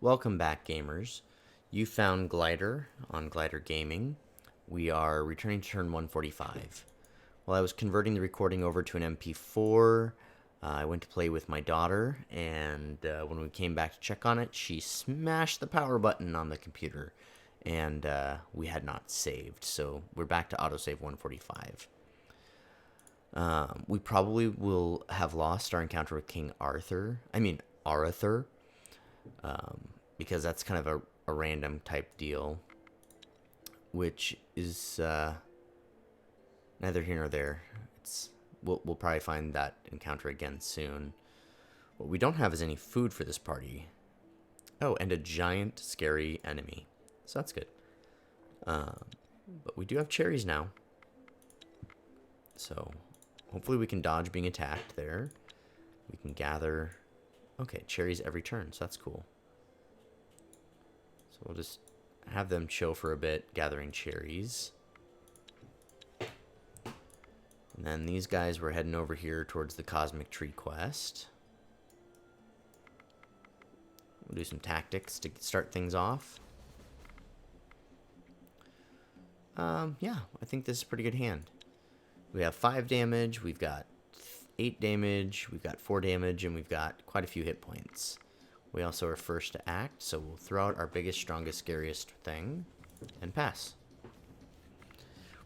Welcome back, gamers. You found Glider on Glider Gaming. We are returning to turn 145. While I was converting the recording over to an MP4, I went to play with my daughter, and when we came back to check on it, she smashed the power button on the computer, and we had not saved. So we're back to autosave 145. We probably will have lost our encounter with King Arthur. Arathur. Because that's kind of a random type deal, which is neither here nor there. We'll probably find that encounter again soon. What we don't have is any food for this party. Oh, and a giant scary enemy, so that's good. But we do have cherries now, so hopefully we can dodge being attacked there. We can gather, okay, cherries every turn, so that's cool. So we'll just have them chill for a bit, gathering cherries. And then these guys were heading over here towards the Cosmic Tree quest. We'll do some tactics to start things off. Yeah, I think this is a pretty good hand. We have 5 damage, we've got 8 damage, we've got 4 damage, and we've got quite a few hit points. We also are first to act, so we'll throw out our biggest, strongest, scariest thing and pass.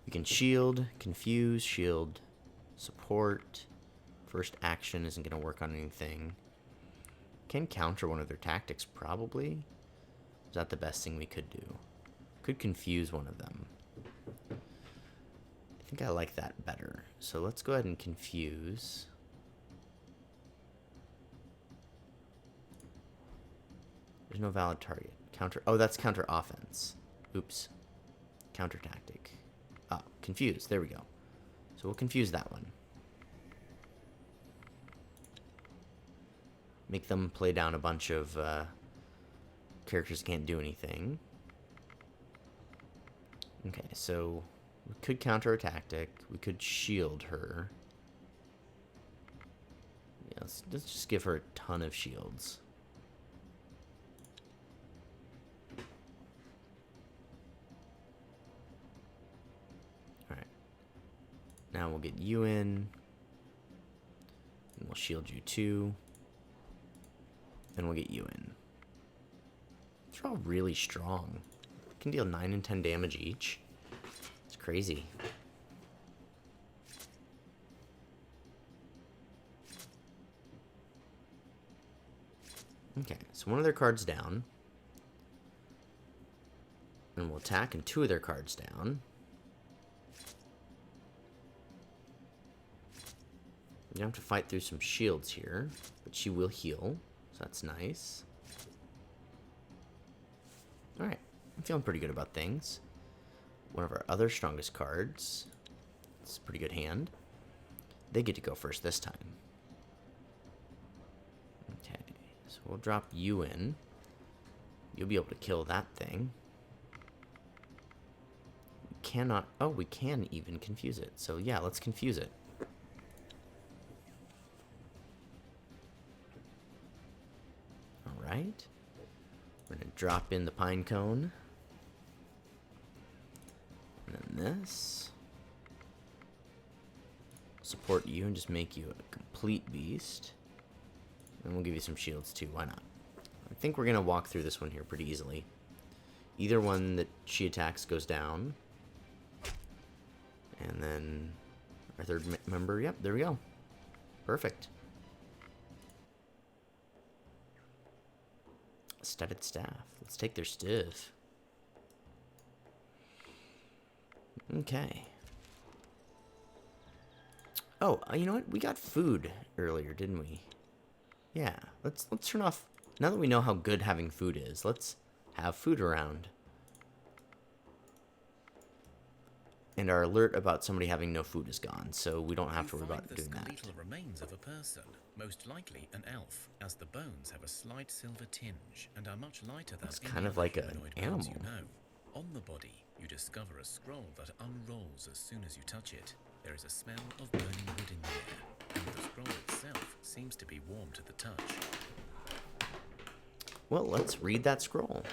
We can shield, confuse, shield, support. First action isn't going to work on anything. Can counter one of their tactics, probably. Is that the best thing we could do? Could confuse one of them. I think I like that better. So let's go ahead and confuse. There's no valid target. Counter. Oh, that's counter offense. Oops. Counter tactic. Oh, confuse. There we go. So we'll confuse that one. Make them play down a bunch of characters that can't do anything. Okay, so we could counter a tactic. We could shield her. Yeah, let's just give her a ton of shields. Now we'll get you in, and we'll shield you too. Then we'll get you in. They're all really strong. Can deal 9 and 10 damage each. It's crazy. Okay, so one of their cards down. And we'll attack, and 2 of their cards down. You have to fight through some shields here, but she will heal, so that's nice. Alright, I'm feeling pretty good about things. One of our other strongest cards. It's a pretty good hand. They get to go first this time. Okay, so we'll drop you in. You'll be able to kill that thing. We cannot... Oh, we can even confuse it. So yeah, let's confuse it. Right. We're going to drop in the pine cone. And then this. Support you and just make you a complete beast. And we'll give you some shields too, why not? I think we're going to walk through this one here pretty easily. Either one that she attacks goes down. And then our third member, yep, there we go. Perfect. Studded staff. Let's take their stuff. Okay. Oh, you know what? We got food earlier, didn't we? Yeah. Let's turn off. Now that we know how good having food is, let's have food around. And our alert about somebody having no food is gone, so we don't have to worry about doing that. Skeletal remains of a person, most likely an elf, as the bones have a slight silver tinge and are much lighter than it's kind of like an animal. You know. On the body, you discover a scroll that unrolls as soon as you touch it. There is a smell of burning wood in the air, and the scroll itself seems to be warm to the touch. Well, let's read that scroll.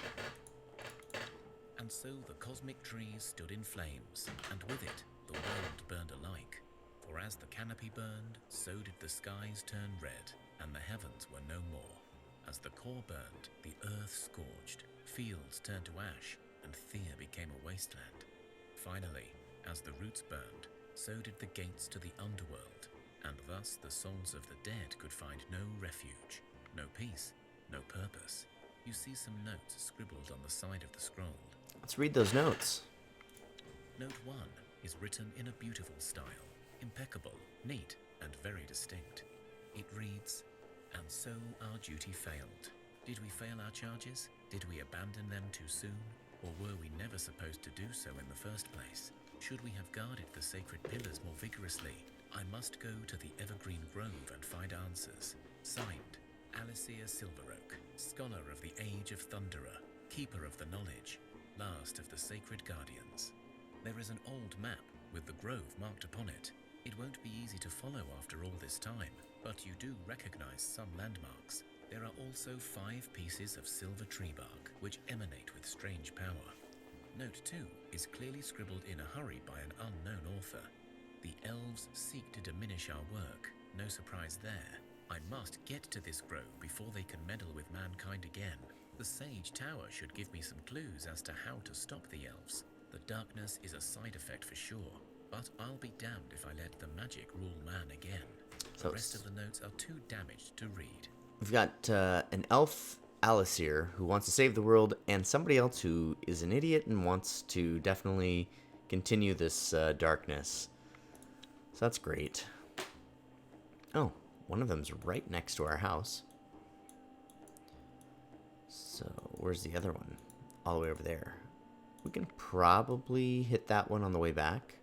And so the cosmic trees stood in flames, and with it the world burned alike. For as the canopy burned, so did the skies turn red, and the heavens were no more. As the core burned, the earth scorched, fields turned to ash, and Thea became a wasteland. Finally, as the roots burned, so did the gates to the underworld, and thus the souls of the dead could find no refuge, no peace, no purpose. You see some notes scribbled on the side of the scroll. Let's read those notes. Note 1 is written in a beautiful style, impeccable, neat, and very distinct. It reads, "And so our duty failed. Did we fail our charges? Did we abandon them too soon? Or were we never supposed to do so in the first place? Should we have guarded the sacred pillars more vigorously? I must go to the Evergreen Grove and find answers. Signed, Alicia Silveroak, scholar of the Age of Thunderer, keeper of the knowledge, last of the sacred guardians." There is an old map with the grove marked upon it. It won't be easy to follow after all this time, but you do recognize some landmarks. There are also 5 pieces of silver tree bark which emanate with strange power. Note 2 is clearly scribbled in a hurry by an unknown author. The elves seek to diminish our work. No surprise there. I must get to this grove before they can meddle with mankind again. The Sage Tower should give me some clues as to how to stop the elves. The darkness is a side effect for sure, but I'll be damned if I let the magic rule man again. The rest of the notes are too damaged to read. We've got an elf, Alicir, who wants to save the world, and somebody else who is an idiot and wants to definitely continue this darkness. So that's great. Oh, one of them's right next to our house. So where's the other one? All the way over there. We can probably hit that one on the way back.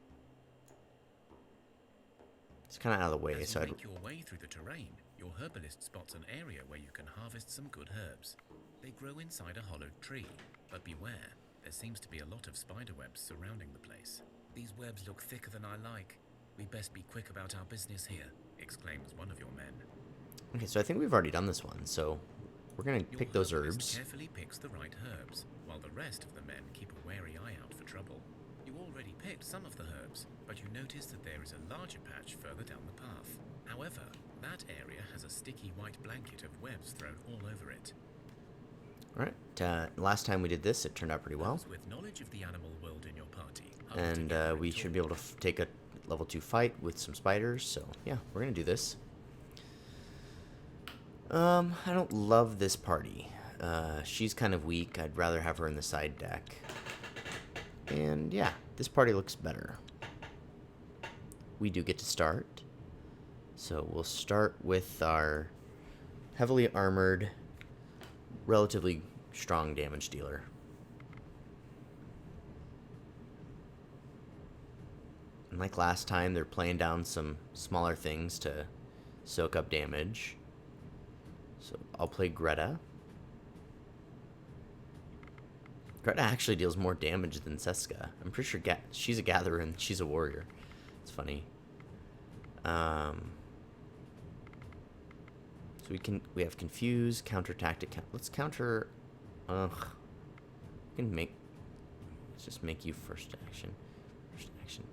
It's kind of out of the way, As so you I'd... make your way through the terrain, your herbalist spots an area where you can harvest some good herbs. They grow inside a hollowed tree, but beware, there seems to be a lot of spider webs surrounding the place. "These webs look thicker than I like. We best be quick about our business here," exclaims one of your men. Okay, so I think we've already done this one, so we're going to Your pick those herbalist herbs. carefully picks the right herbs, while the rest of the men keep a wary eye out for trouble. You already picked some of the herbs, but you notice that there is a larger patch further down the path. However, that area has a sticky white blanket of webs thrown all over it. Alright, last time we did this, it turned out pretty well. Those with knowledge of the animal world in your party. And we should be able to take a level 2 fight with some spiders, so yeah, we're going to do this. I don't love this party. She's kind of weak. I'd rather have her in the side deck. And yeah, this party looks better. We do get to start. So we'll start with our heavily armored, relatively strong damage dealer. And like last time, they're playing down some smaller things to soak up damage. So I'll play Greta. Greta actually deals more damage than Seska. I'm pretty sure she's a gatherer and she's a warrior. It's funny. So we have confuse, counter tactic. Let's counter. We can make. Let's just make you first action. First action.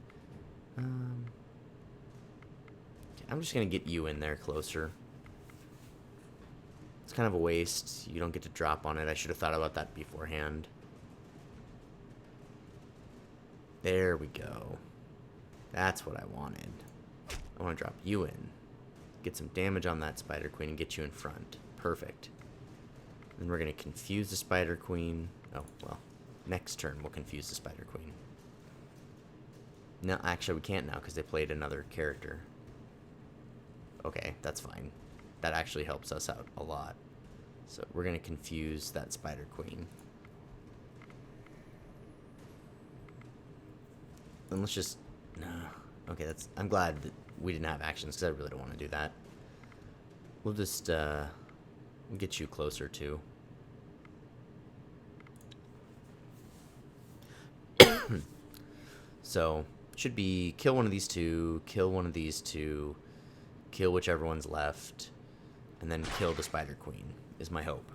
Okay, I'm just gonna get you in there closer. It's kind of a waste. You don't get to drop on it. I should have thought about that beforehand. There we go. That's what I wanted. I want to drop you in. Get some damage on that Spider Queen and get you in front. Perfect. Then we're going to confuse the Spider Queen. Oh, well. Next turn we'll confuse the Spider Queen. No, actually we can't now because they played another character. Okay, that's fine. That actually helps us out a lot. So we're going to confuse that Spider Queen. And let's just... Okay, I'm glad that we didn't have actions because I really don't want to do that. We'll just we'll get you closer too. So, should be kill one of these two, kill one of these two, kill whichever one's left, and then kill the Spider Queen, is my hope.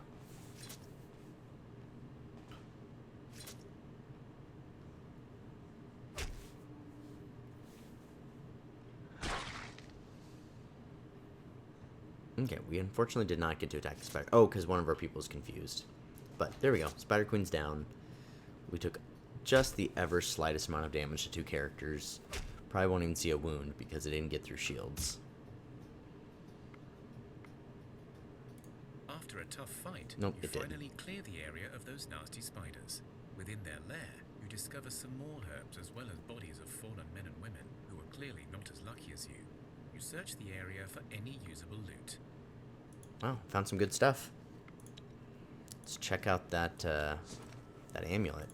Okay, we unfortunately did not get to attack the spider. Oh, because one of our people is confused. But there we go. Spider Queen's down. We took just the ever slightest amount of damage to 2 characters. Probably won't even see a wound because it didn't get through shields. After a tough fight, Nope, you it didn't. finally clear the area of those nasty spiders. Within their lair, you discover some more herbs as well as bodies of fallen men and women who are clearly not as lucky as you. You search the area for any usable loot. Wow, found some good stuff. Let's check out that that amulet.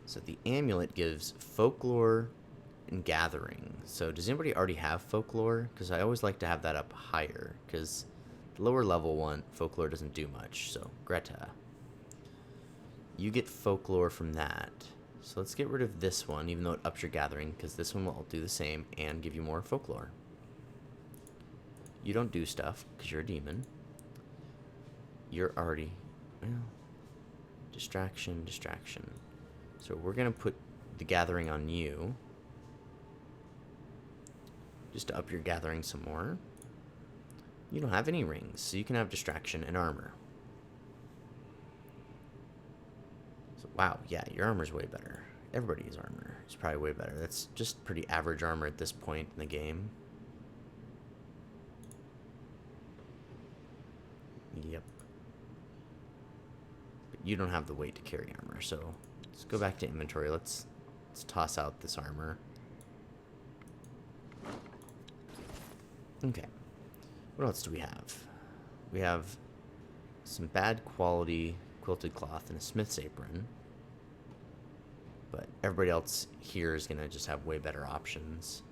So the amulet gives folklore and gathering. So does anybody already have folklore? Because I always like to have that up higher. Because the lower level one, folklore doesn't do much. So Greta, you get folklore from that. So let's get rid of this one, even though it ups your gathering, because this one will do the same and give you more folklore. You don't do stuff because you're a demon. You're already, well, distraction. So we're going to put the gathering on you. Just to up your gathering some more. You don't have any rings, so you can have distraction and armor. So, wow, yeah, your armor's way better. Everybody's armor is probably way better. That's just pretty average armor at this point in the game. Yep. But you don't have the weight to carry armor, so let's go back to inventory. Let's toss out this armor. Okay. What else do we have? We have some bad quality quilted cloth and a smith's apron. But everybody else here is going to just have way better options.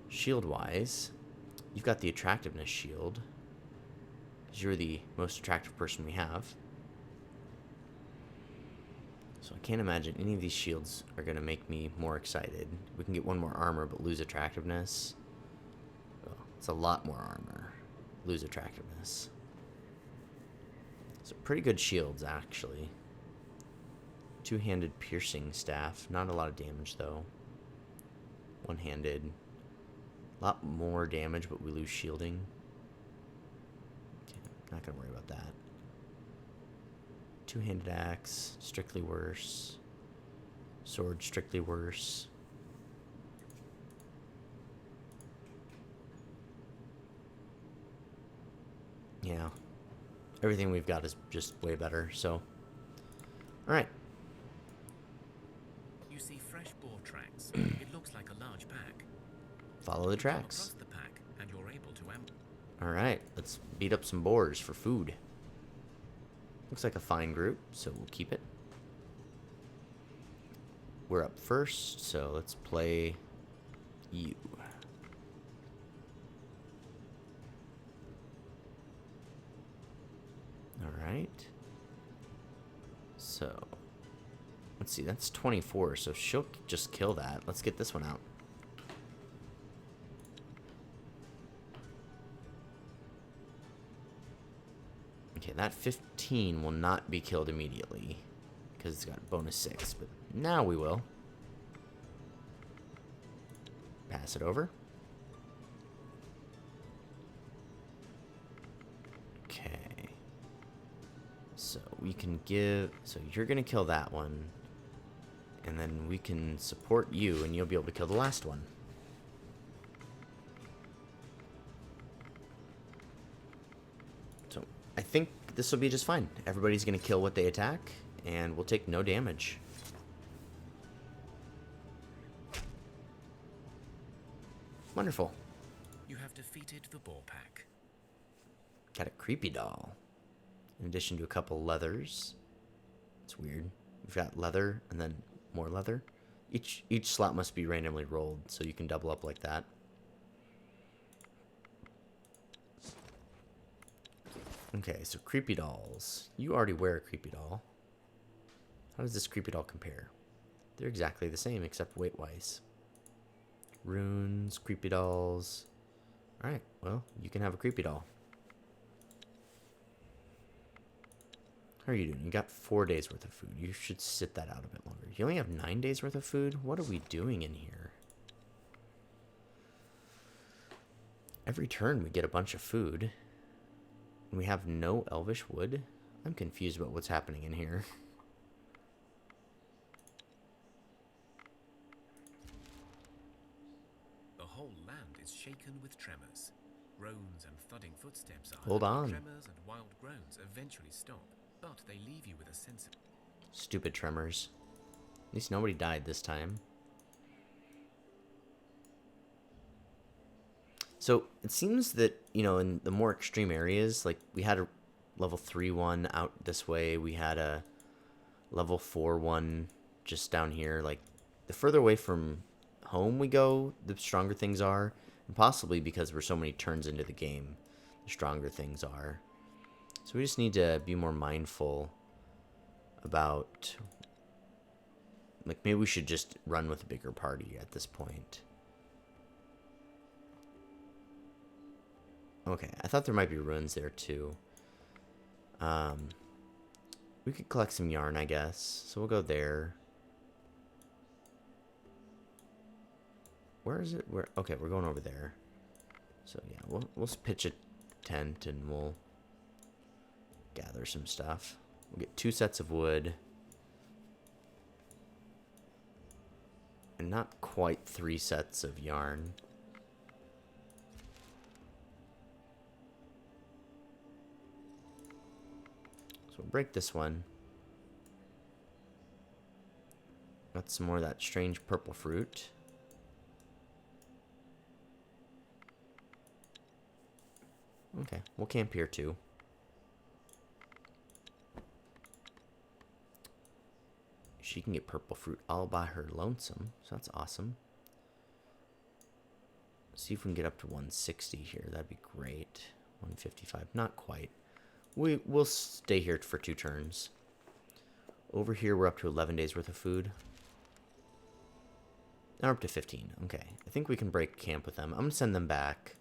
Shield-wise, you've got the attractiveness shield. Because you're the most attractive person we have. So I can't imagine any of these shields are going to make me more excited. We can get one more armor, but lose attractiveness. Well, it's a lot more armor. Lose attractiveness. So pretty good shields, actually. Two-handed piercing staff. Not a lot of damage, though. One-handed. A lot more damage, but we lose shielding. Okay, not going to worry about that. Two-handed axe. Strictly worse. Sword, strictly worse. Yeah. Everything we've got is just way better, so. Alright. You see fresh boar tracks. It looks like a large pack. Follow the You come tracks. across the pack, and you're able to Alright, let's beat up some boars for food. Looks like a fine group, so we'll keep it. We're up first, so let's play you. Alright. So, let's see, that's 24, so she'll just kill that. Let's get this one out. Okay, that 15 will not be killed immediately, because it's got a bonus 6, but now we will. Pass it over. Okay. So we can give, so you're going to kill that one, and then we can support you, and you'll be able to kill the last one. So I think this will be just fine. Everybody's going to kill what they attack, and we'll take no damage. Wonderful. You have defeated the boar pack. Got a creepy doll. In addition to a couple leathers. It's weird. We've got leather and then more leather. Each slot must be randomly rolled, so you can double up like that. Okay, so creepy dolls. You already wear a creepy doll. How does this creepy doll compare? They're exactly the same, except weight-wise. Runes, creepy dolls. Alright, well, you can have a creepy doll. How are you doing? You got 4 days worth of food. You should sit that out a bit longer. You only have 9 days worth of food? What are we doing in here? Every turn we get a bunch of food. And we have no elvish wood. I'm confused about what's happening in here. The whole land is shaken with tremors. Groans and thudding footsteps are Hold heard. on. Tremors and wild groans eventually stop, but they leave you with a sense of... Stupid tremors. At least nobody died this time. So it seems that, you know, in the more extreme areas, like we had a level 3 one out this way, we had a level 4 one just down here. Like the further away from home we go, the stronger things are. And possibly because we're so many turns into the game, the stronger things are. So we just need to be more mindful about, like, maybe we should just run with a bigger party at this point. Okay, I thought there might be ruins there too. We could collect some yarn, I guess. So we'll go there. Where is it? Where? Okay, we're going over there. So yeah, we'll pitch a tent and we'll gather some stuff. We'll get 2 sets of wood. And not quite 3 sets of yarn. So we'll break this one. Got some more of that strange purple fruit. Okay, we'll camp here too. She can get purple fruit all by her lonesome, so that's awesome. See if we can get up to 160 here. That'd be great. 155, not quite. We'll stay here for 2 turns. Over here, we're up to 11 days worth of food. Now we're up to 15. Okay, I think we can break camp with them. I'm gonna send them back.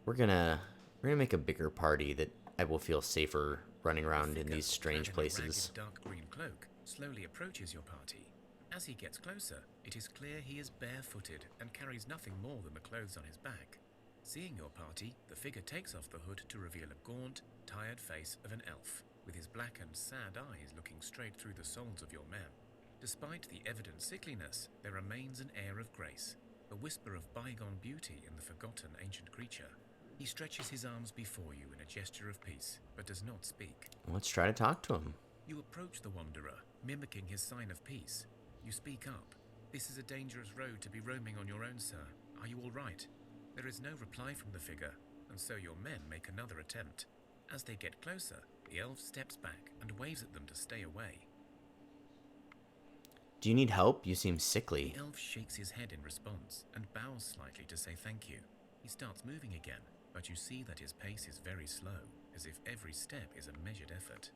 We're gonna make a bigger party that I will feel safer running around in these strange places. A dark green cloak slowly approaches your party. As he gets closer, it is clear he is barefooted and carries nothing more than the clothes on his back. Seeing your party, the figure takes off the hood to reveal a gaunt, tired face of an elf, with his black and sad eyes looking straight through the souls of your men. Despite the evident sickliness, there remains an air of grace, a whisper of bygone beauty in the forgotten ancient creature. He stretches his arms before you in a gesture of peace, but does not speak. Let's try to talk to him. You approach the wanderer, mimicking his sign of peace. You speak up. This is a dangerous road to be roaming on your own, sir. Are you all right? There is no reply from the figure, and so your men make another attempt. As they get closer, the elf steps back and waves at them to stay away. Do you need help? You seem sickly. The elf shakes his head in response and bows slightly to say thank you. He starts moving again, but you see that his pace is very slow, as if every step is a measured effort.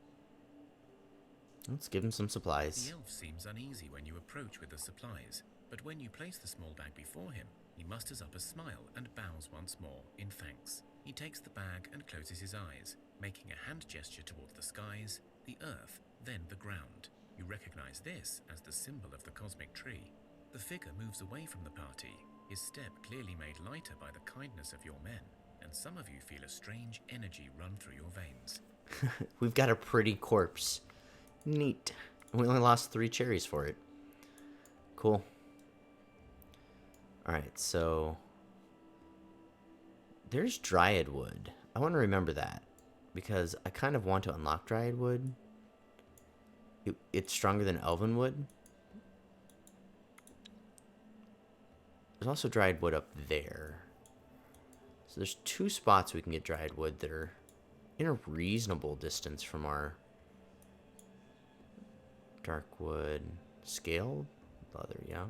Let's give him some supplies. The elf seems uneasy when you approach with the supplies, but when you place the small bag before him, he musters up a smile and bows once more, in thanks. He takes the bag and closes his eyes, making a hand gesture towards the skies, the earth, then the ground. You recognize this as the symbol of the cosmic tree. The figure moves away from the party, his step clearly made lighter by the kindness of your men, and some of you feel a strange energy run through your veins. We've got a pretty corpse. Neat. We only lost 3 cherries for it. Cool. Alright, so there's dryad wood. I want to remember that, because I kind of want to unlock dryad wood. It's stronger than elven wood. There's also dryad wood up there. So there's 2 spots we can get dryad wood that are in a reasonable distance from our dark wood. Scaled leather, yeah.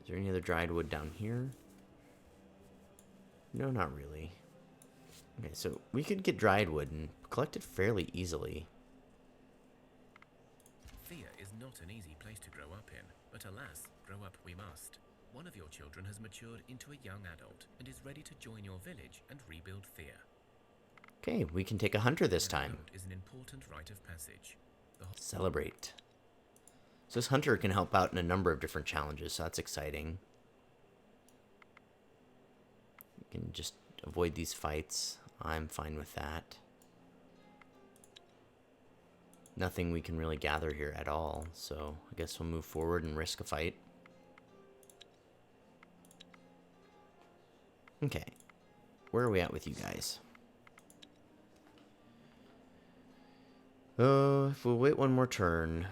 Is there any other dryad wood down here? No, not really. Okay, so we could get dryad wood and collect it fairly easily. Thea is not an easy place to grow up in, but alas, grow up we must. One of your children has matured into a young adult and is ready to join your village and rebuild Thea. Okay, we can take a hunter this time. Is an important rite of passage. Celebrate. So this hunter can help out in a number of different challenges, so that's exciting. You can just avoid these fights. I'm fine with that. Nothing we can really gather here at all, so I guess we'll move forward and risk a fight. Okay, where are we at with you guys? Oh, if we'll wait one more turn,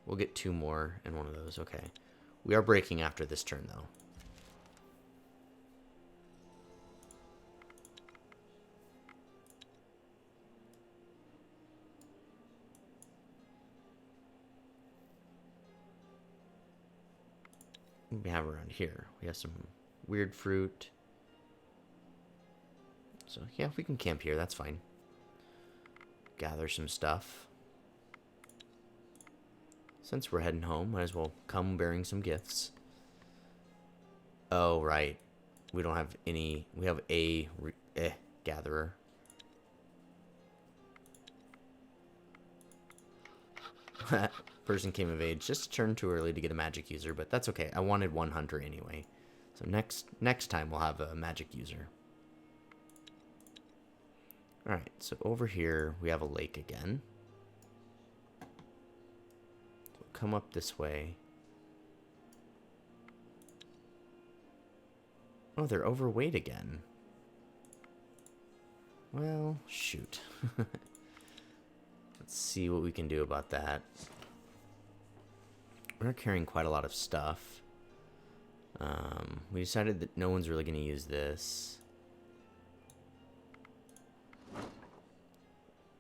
we'll get 2 more in one of those. Okay, we are breaking after this turn, though. What do we have around here? We have some weird fruit. So, yeah, we can camp here. That's fine. Gather some stuff. Since we're heading home, might as well come bearing some gifts. Oh, right. We don't have any... We have a gatherer. Person came of age. Just turned too early to get a magic user, but that's okay. I wanted one hunter anyway. So next time we'll have a magic user. Alright, so over here we have a lake again. So come up this way. Oh, they're overweight again. Well, shoot. Let's see what we can do about that. We're carrying quite a lot of stuff. We decided that no one's really going to use this.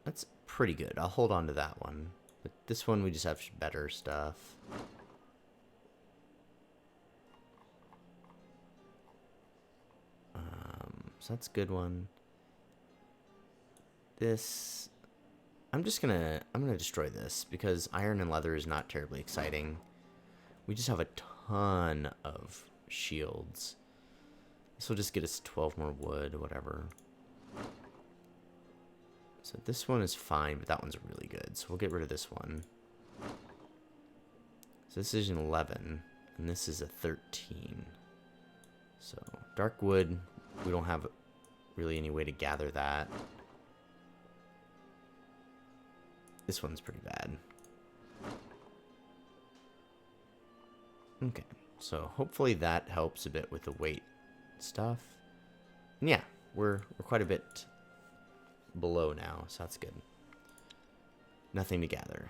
That's pretty good. I'll hold on to that one. But this one, we just have better stuff. So that's a good one. This... I'm gonna destroy this because iron and leather is not terribly exciting. We just have a ton of shields. This will just get us 12 more wood, whatever. So this one is fine, but that one's really good. So we'll get rid of this one. So this is an 11, and this is a 13. So dark wood, we don't have really any way to gather that. This one's pretty bad. Okay, so hopefully that helps a bit with the weight stuff. And yeah, we're quite a bit below now, so that's good. Nothing to gather,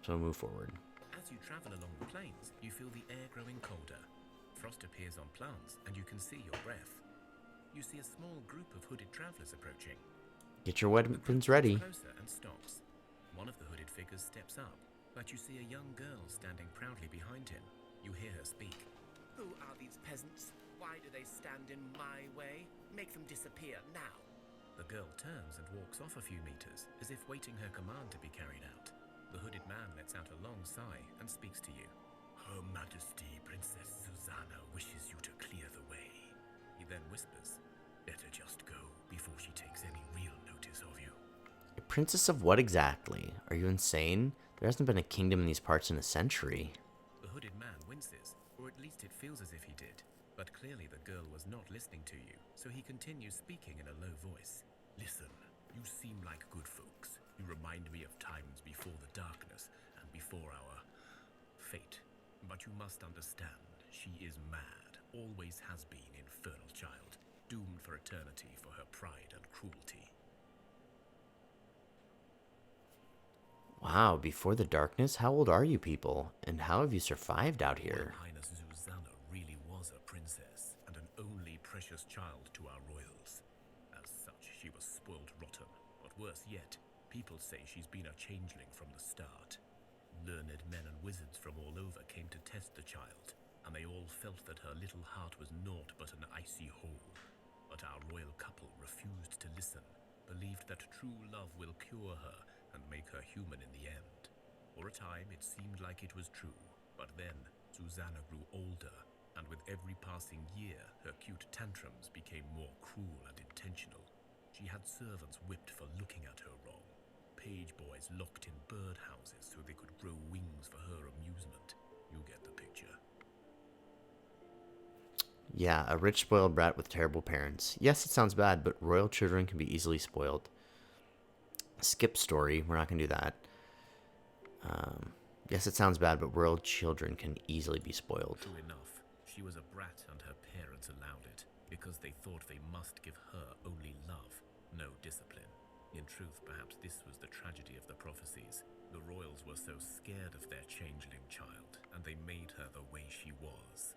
so we'll move forward. As you travel along the plains, you feel the air growing colder. Frost appears on plants, and you can see your breath. You see a small group of hooded travelers approaching. Get your weapons ready. Closer and stops. One of the hooded figures steps up, but you see a young girl standing proudly behind him. You hear her speak. Who are these peasants? Why do they stand in my way? Make them disappear now. The girl turns and walks off a few meters, as if waiting her command to be carried out. The hooded man lets out a long sigh and speaks to you. Her Majesty, Princess Susanna, wishes you to clear the way. He then whispers, Better just go before she takes any real notice of you. A princess of what exactly? Are you insane? There hasn't been a kingdom in these parts in a century. The hooded man winces, or at least it feels as if he did. But clearly the girl was not listening to you, so he continues speaking in a low voice. Listen, you seem like good folks. You remind me of times before the darkness and before our fate. But you must understand, she is mad, always has been, infernal child, doomed for eternity for her pride and cruelty. Wow, before the darkness? How old are you people? And how have you survived out here? Her Highness Susanna really was a princess and an only precious child to our royals. As such, she was spoiled rotten, but worse yet, people say she's been a changeling from the start. Learned men and wizards from all over came to test the child, and they all felt that her little heart was naught but an icy hole. But our royal couple refused to listen, believed that true love will cure her and make her human in the end. For a time it seemed like it was true, but then Susanna grew older, and with every passing year her cute tantrums became more cruel and intentional. She had servants whipped for looking at her wrong. page boys locked in birdhouses so they could grow wings for her amusement. You get the picture. Yeah, a rich spoiled brat with terrible parents. Yes, it sounds bad, but royal children can be easily spoiled. Skip story. We're not going to do that. Yes, it sounds bad, but royal children can easily be spoiled. True enough, she was a brat and her parents allowed it because they thought they must give her only love, no discipline. In truth, perhaps this was the tragedy of the prophecies. The royals were so scared of their changeling child, and they made her the way she was.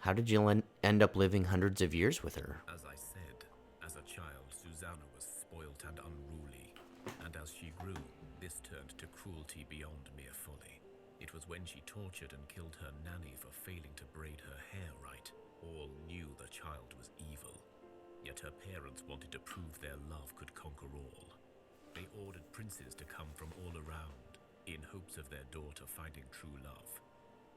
How did you end up living hundreds of years with her? As I said, as a child, Susanna was spoilt and unruly, and as she grew, this turned to cruelty beyond mere folly. It was when she tortured and killed her nanny for failing to braid her hair right. All knew the child was evil, yet her parents wanted to prove their love could conquer all. They ordered princes to come from all around, in hopes of their daughter finding true love.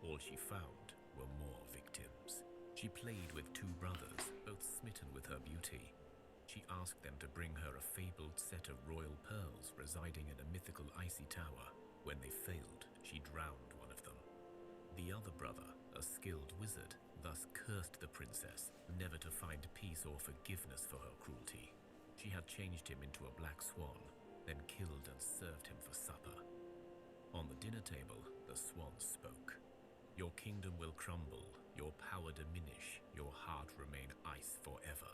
All she found were more victims. She played with two brothers, both smitten with her beauty. She asked them to bring her a fabled set of royal pearls residing in a mythical icy tower. When they failed, she drowned one of them. The other brother, a skilled wizard, thus cursed the princess, never to find peace or forgiveness for her cruelty. She had changed him into a black swan, then killed and served him for supper. On the dinner table, the swan spoke. Your kingdom will crumble, your power diminish, your heart remain ice forever.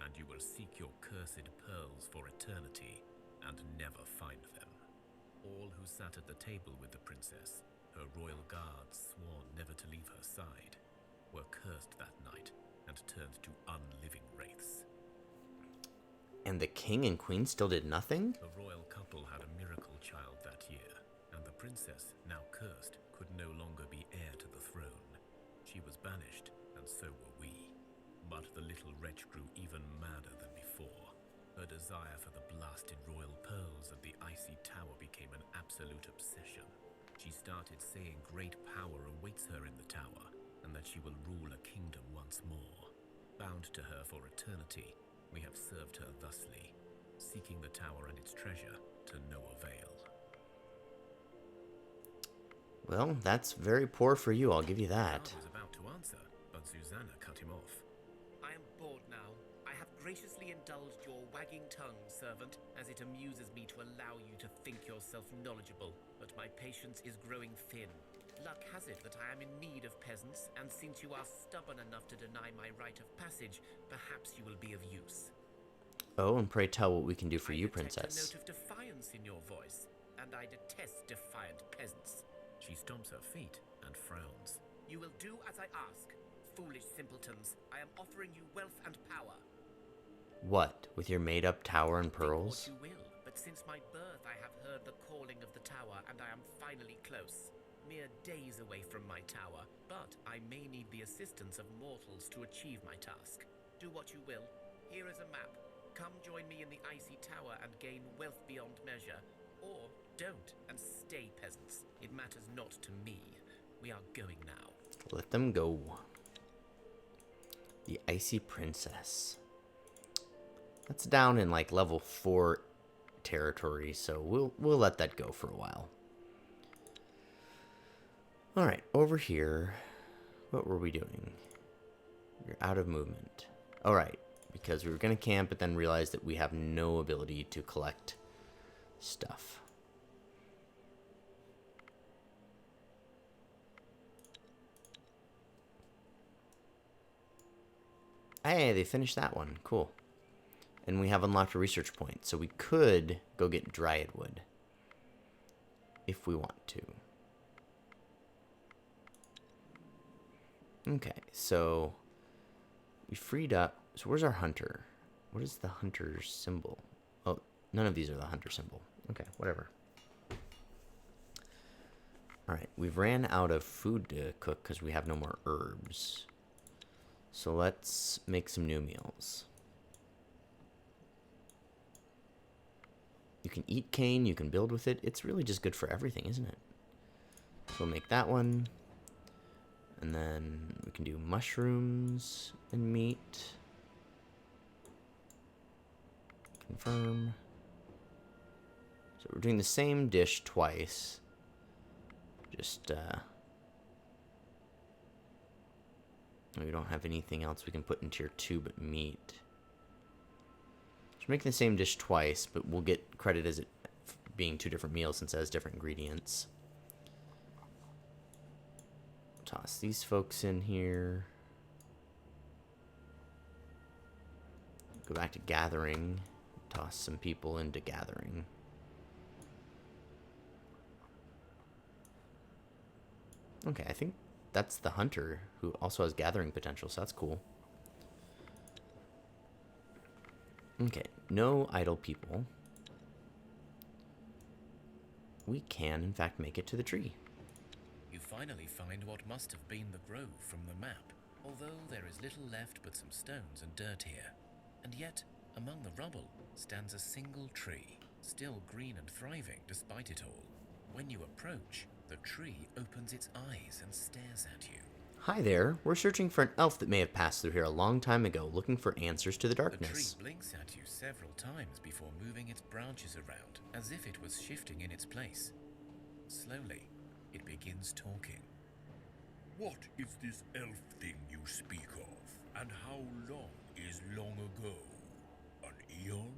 And you will seek your cursed pearls for eternity and never find them. All who sat at the table with the princess, her royal guards sworn never to leave her side, were cursed that night and turned to unliving wraiths. And the king and queen still did nothing? The royal couple had a miracle child that year, and the princess, now cursed, could no longer be heir to the throne. She was banished, and so were we. But the little wretch grew even madder than before. Her desire for the blasted royal pearls of the icy tower became an absolute obsession. She started saying great power awaits her in the tower, and that she will rule a kingdom once more. Bound to her for eternity, we have served her thusly, seeking the tower and its treasure to no avail. Well, that's very poor for you, I'll give you that. I was about to answer, but Susanna cut him off. I am bored now. I have graciously indulged your wagging tongue, servant, as it amuses me to allow you to think yourself knowledgeable, but my patience is growing thin. Luck has it that I am in need of peasants, and since you are stubborn enough to deny my rite of passage, perhaps you will be of use. Oh, and pray tell what we can do for you, I detect princess. a note of defiance in your voice, and I detest defiant peasants. She stomps her feet and frowns. You will do as I ask. Foolish simpletons, I am offering you wealth and power. What, with your made-up tower and Think pearls? what you will, but since my birth I have heard the calling of the tower, and I am finally close. Mere days away from my tower, but I may need the assistance of mortals to achieve my task. Do what you will. Here is a map. Come join me in the icy tower and gain wealth beyond measure. Or don't, and stay, peasants. It matters not to me. We are going now. Let them go. The Icy Princess. That's down in like level 4 territory, so we'll let that go for a while. Alright, over here, what were we doing? You're out of movement. Alright, because we were going to camp, but then realized that we have no ability to collect stuff. Hey, they finished that one. Cool. And we have unlocked a research point, so we could go get dryad wood if we want to. Okay, so we freed up. So where's our hunter? What is the hunter's symbol? Oh, none of these are the hunter symbol. Okay, whatever. Alright, we've ran out of food to cook because we have no more herbs. So let's make some new meals. You can eat cane, you can build with it. It's really just good for everything, isn't it? So we'll make that one. And then we can do mushrooms and meat. Confirm. So So we're doing the same dish twice. Just, we don't have anything else we can put in tier 2 but meat. So we're making the same dish twice, but we'll get credit as it being 2 different meals since it has different ingredients. Toss these folks in here. Go back to gathering. Toss some people into gathering. Okay, I think that's the hunter who also has gathering potential, so that's cool. Okay, no idle people. We can, in fact, make it to the tree. You finally find what must have been the grove from the map, although there is little left but some stones and dirt here. And yet, among the rubble, stands a single tree, still green and thriving despite it all. When you approach, the tree opens its eyes and stares at you. Hi there, we're searching for an elf that may have passed through here a long time ago, looking for answers to the The darkness. tree blinks at you several times before moving its branches around, as if it was shifting in its place. Slowly, it begins talking. What is this elf thing you speak of? And how long is long ago? An eon?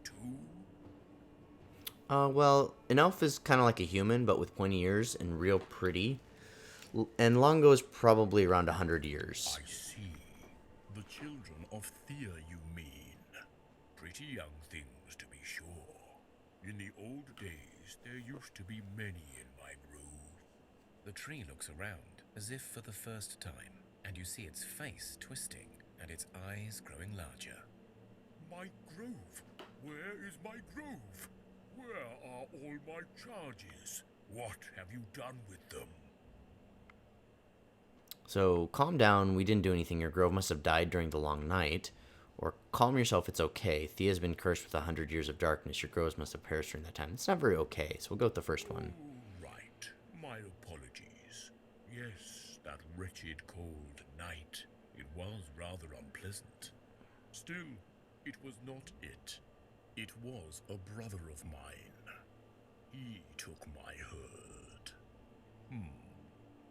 2? Well, an elf is kind of like a human, but with pointy ears and real pretty. And Longo is probably around 100 years. I see. The children of Thea, you mean. Pretty young things, to be sure. In the old days, there used to be many in my grove. The tree looks around, as if for the first time, and you see its face twisting and its eyes growing larger. My grove? Where is my grove? Where are all my charges? What have you done with them? So, calm down, we didn't do anything. Your grove must have died during the long night. Or, calm yourself, it's okay. Thea's been cursed with 100 years of darkness. Your groves must have perished during that time. It's not very okay, so we'll go with the first one. Oh, right. My apologies. Yes, that wretched cold night. It was rather unpleasant. Still, it was not it. It was a brother of mine. He took my herd.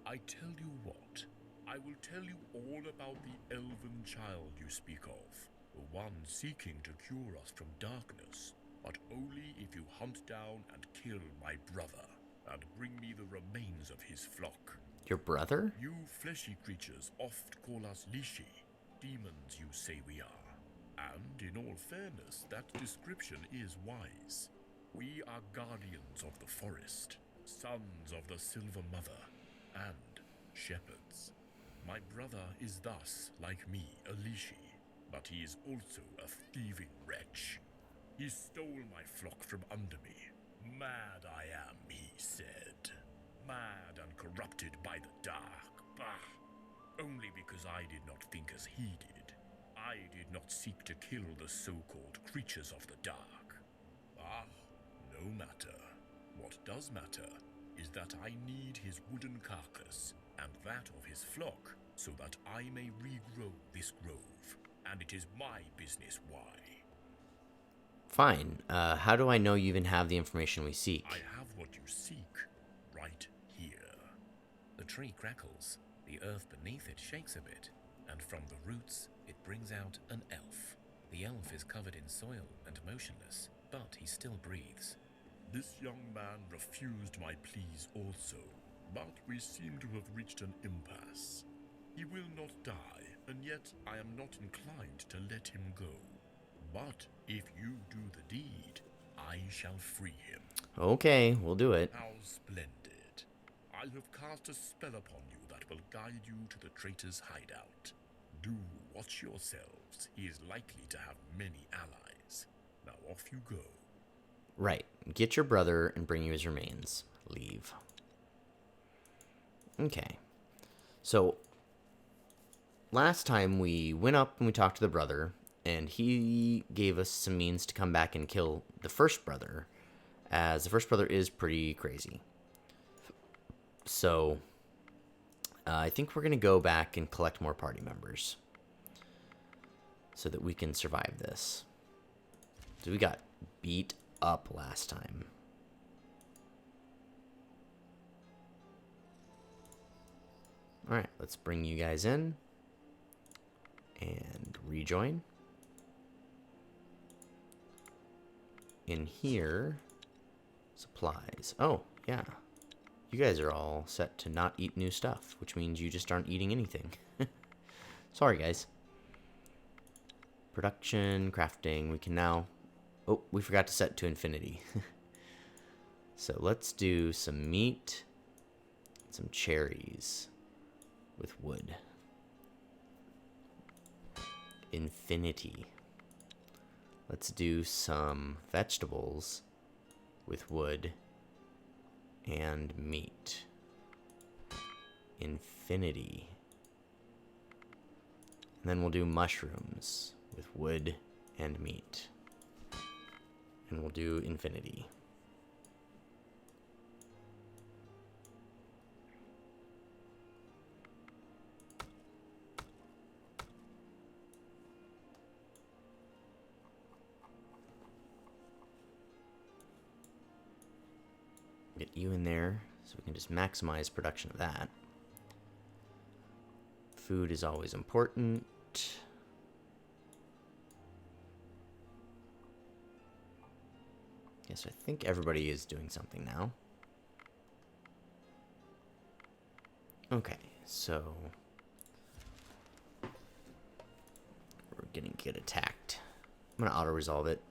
I tell you what. I will tell you all about the elven child you speak of. The one seeking to cure us from darkness. But only if you hunt down and kill my brother. And bring me the remains of his flock. Your brother? You fleshy creatures oft call us Lishi. Demons, you say we are. And in all fairness, that description is wise. We are guardians of the forest, sons of the Silver Mother, and shepherds. My brother is thus, like me, a Lishi, but he is also a thieving wretch. He stole my flock from under me. Mad I am, he said. Mad and corrupted by the dark. Bah! Only because I did not think as he did. I did not seek to kill the so-called creatures of the dark. Ah, no matter. What does matter is that I need his wooden carcass and that of his flock so that I may regrow this grove, and it is my business why. Fine. How do I know you even have the information we seek? I have what you seek right here. The tree crackles, the earth beneath it shakes a bit, and from the roots it brings out an elf. The elf is covered in soil and motionless, but he still breathes. This young man refused my pleas also, but we seem to have reached an impasse. He will not die, and yet I am not inclined to let him go. But if you do the deed, I shall free him. Okay, we'll do it. How splendid. I have cast a spell upon you that will guide you to the traitor's hideout. Do watch yourselves. He is likely to have many allies. Now off you go. Right. Get your brother and bring you his remains. Leave. Okay. So, last time we went up and we talked to the brother, and he gave us some means to come back and kill the first brother, as the first brother is pretty crazy. So, I think we're going to go back and collect more party members so that we can survive this. So we got beat up last time. Alright, let's bring you guys in. And rejoin. In here, supplies. Oh, yeah. You guys are all set to not eat new stuff, which means you just aren't eating anything. Sorry, guys. Production, crafting, we can now... Oh, we forgot to set to infinity. So let's do some meat, some cherries with wood. Infinity. Let's do some vegetables with wood and meat. Infinity. And then we'll do mushrooms with wood and meat. And we'll do infinity. Get you in there so we can just maximize production of that. Food is always important. Yes, I think everybody is doing something now. Okay, so we're gonna get attacked. I'm gonna auto-resolve it.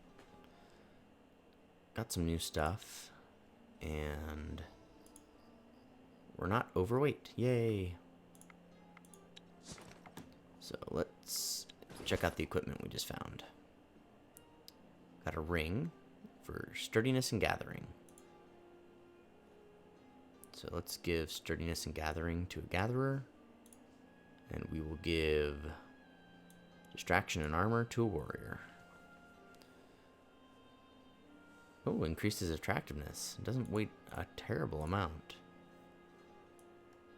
Got some new stuff. And we're not overweight. Yay. So let's check out the equipment we just found. Got a ring for sturdiness and gathering. So let's give sturdiness and gathering to a gatherer. And we will give distraction and armor to a warrior. Oh, increases attractiveness. It doesn't weigh a terrible amount.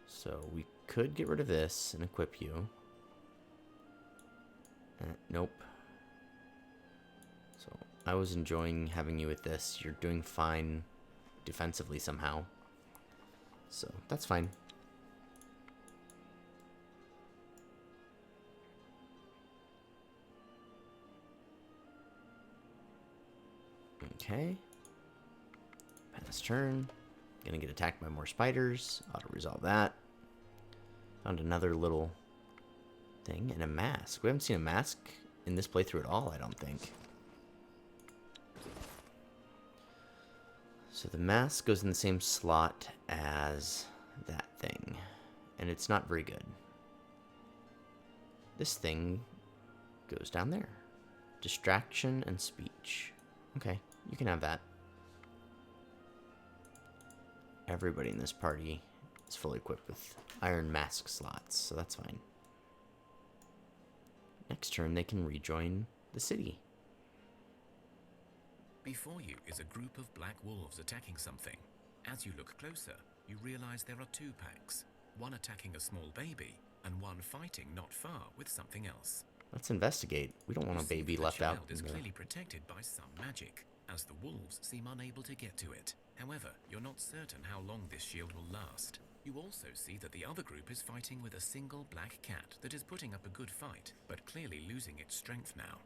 So we could get rid of this and equip you. Nope. So I was enjoying having you with this. You're doing fine defensively somehow. So that's fine. Okay. Pass turn. Gonna get attacked by more spiders. Auto-resolve that. Found another little thing and a mask. We haven't seen a mask in this playthrough at all, I don't think. So the mask goes in the same slot as that thing. And it's not very good. This thing goes down there. Distraction and speech. Okay, you can have that. Everybody in this party is fully equipped with iron mask slots, so that's fine. Next turn, they can rejoin the city. Before you is a group of black wolves attacking something. As you look closer, you realize there are two packs. One attacking a small baby, and one fighting not far with something else. Let's investigate. We don't want a baby left out. The child is clearly protected by some magic, as the wolves seem unable to get to it. However, you're not certain how long this shield will last. You also see that the other group is fighting with a single black cat that is putting up a good fight, but clearly losing its strength now.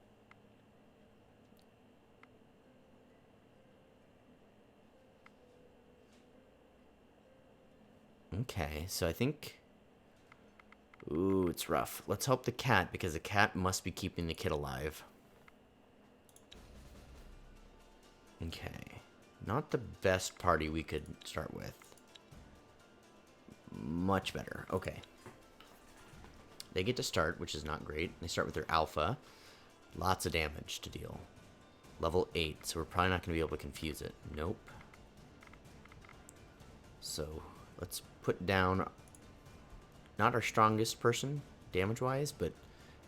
Okay, so I think... Ooh, it's rough. Let's help the cat, because the cat must be keeping the kid alive. Okay. Not the best party we could start with. Much better. Okay. They get to start, which is not great. They start with their alpha. Lots of damage to deal. Level 8, so we're probably not going to be able to confuse it. Nope. So, let's put down... not our strongest person, damage-wise, but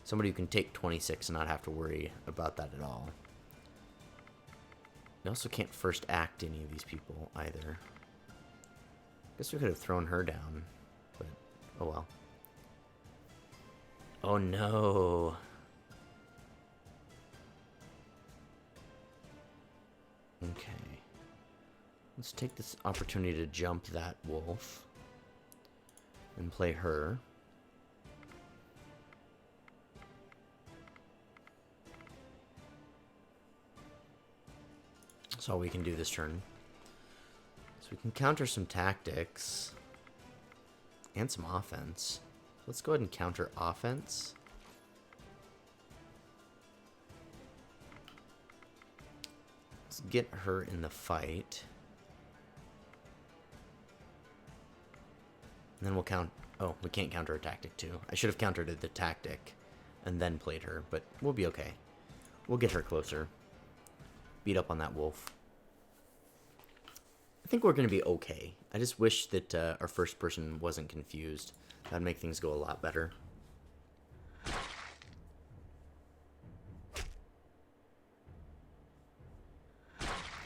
somebody who can take 26 and not have to worry about that at all. We also can't first act any of these people either. Guess we could have thrown her down, but oh well. Oh no. Okay. Let's take this opportunity to jump that wolf. and play her. That's all we can do this turn. So we can counter some tactics and some offense. Let's go ahead and counter offense. Let's get her in the fight. And then we'll count... Oh, we can't counter a tactic too. I should have countered the tactic and then played her, but we'll be okay. We'll get her closer. Beat up on that wolf. I think we're going to be okay. I just wish that our first person wasn't confused. That'd make things go a lot better.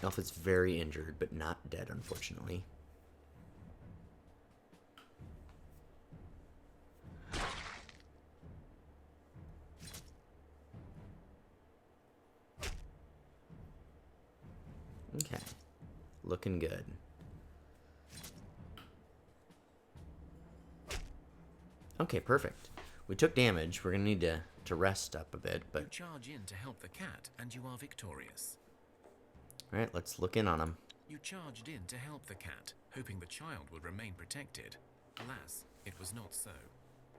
Elf is very injured, but not dead, unfortunately. Okay. Looking good. Okay, perfect. We took damage. We're going to need to rest up a bit, You but... charge in to help the cat, and you are victorious. Alright, let's look in on him. You charged in to help the cat, hoping the child would remain protected. Alas, it was not so.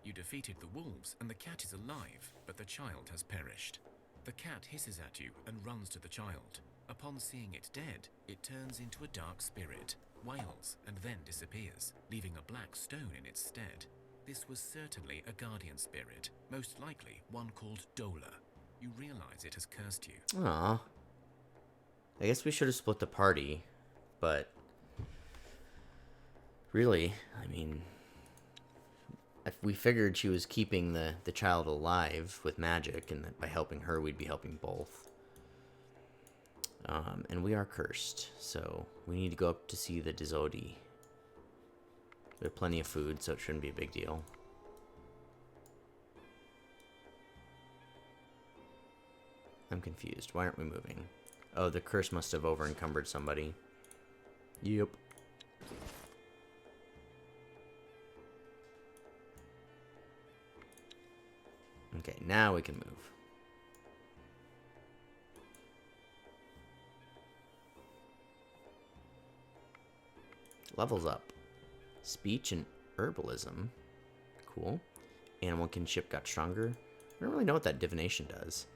You defeated the wolves, and the cat is alive, but the child has perished. The cat hisses at you and runs to the child. Upon seeing it dead, it turns into a dark spirit, wails, and then disappears, leaving a black stone in its stead. This was certainly a guardian spirit, most likely one called Dola. You realize it has cursed you. Aw. I guess we should have split the party, but... Really, I mean... If we figured she was keeping the child alive with magic, and that by helping her we'd be helping both. And we are cursed, so we need to go up to see the Dizodi. We have plenty of food, so it shouldn't be a big deal. I'm confused. Why aren't we moving? Oh, the curse must have over-encumbered somebody. Yep. Okay, now we can move. Levels up. Speech and herbalism. Cool. Animal kinship got stronger. I don't really know what that divination does.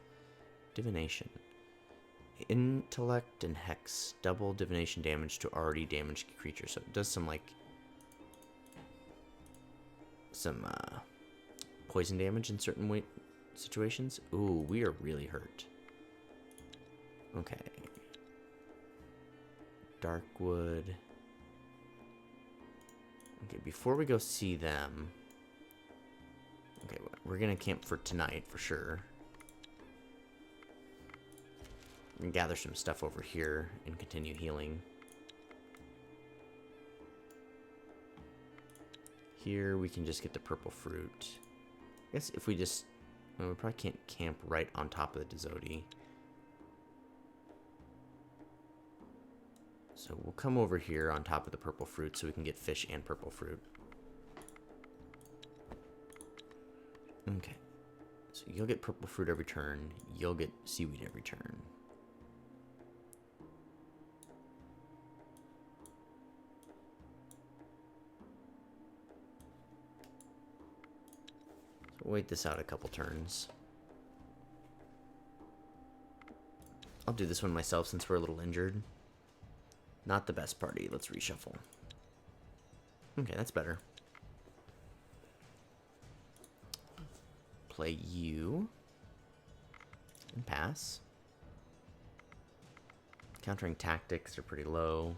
Divination. Intellect and hex. Double divination damage to already damaged creatures. So it does some, like... Some, poison damage in certain situations. Ooh, we are really hurt. Okay. Darkwood. Okay, before we go see them... Okay, we're gonna camp for tonight, for sure. We can gather some stuff over here and continue healing. Here, we can just get the purple fruit. I guess if we just... Well, we probably can't camp right on top of the Dizodi. So we'll come over here on top of the purple fruit so we can get fish and purple fruit. Okay. So you'll get purple fruit every turn. You'll get seaweed every turn. So we'll wait this out a couple turns. I'll do this one myself since we're a little injured. Not the best party. Let's reshuffle. Okay, that's better. Play you. And pass. Countering tactics are pretty low.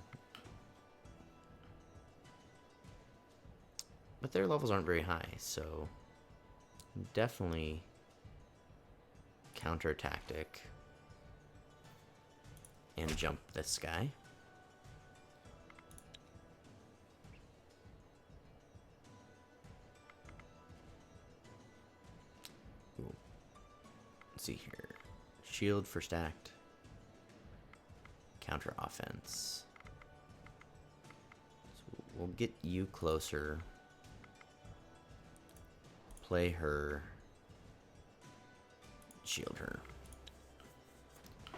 But their levels aren't very high, so... Definitely... Counter tactic. And jump this guy. See here. Shield for stacked. Counter offense. So we'll get you closer. play her. Shield her.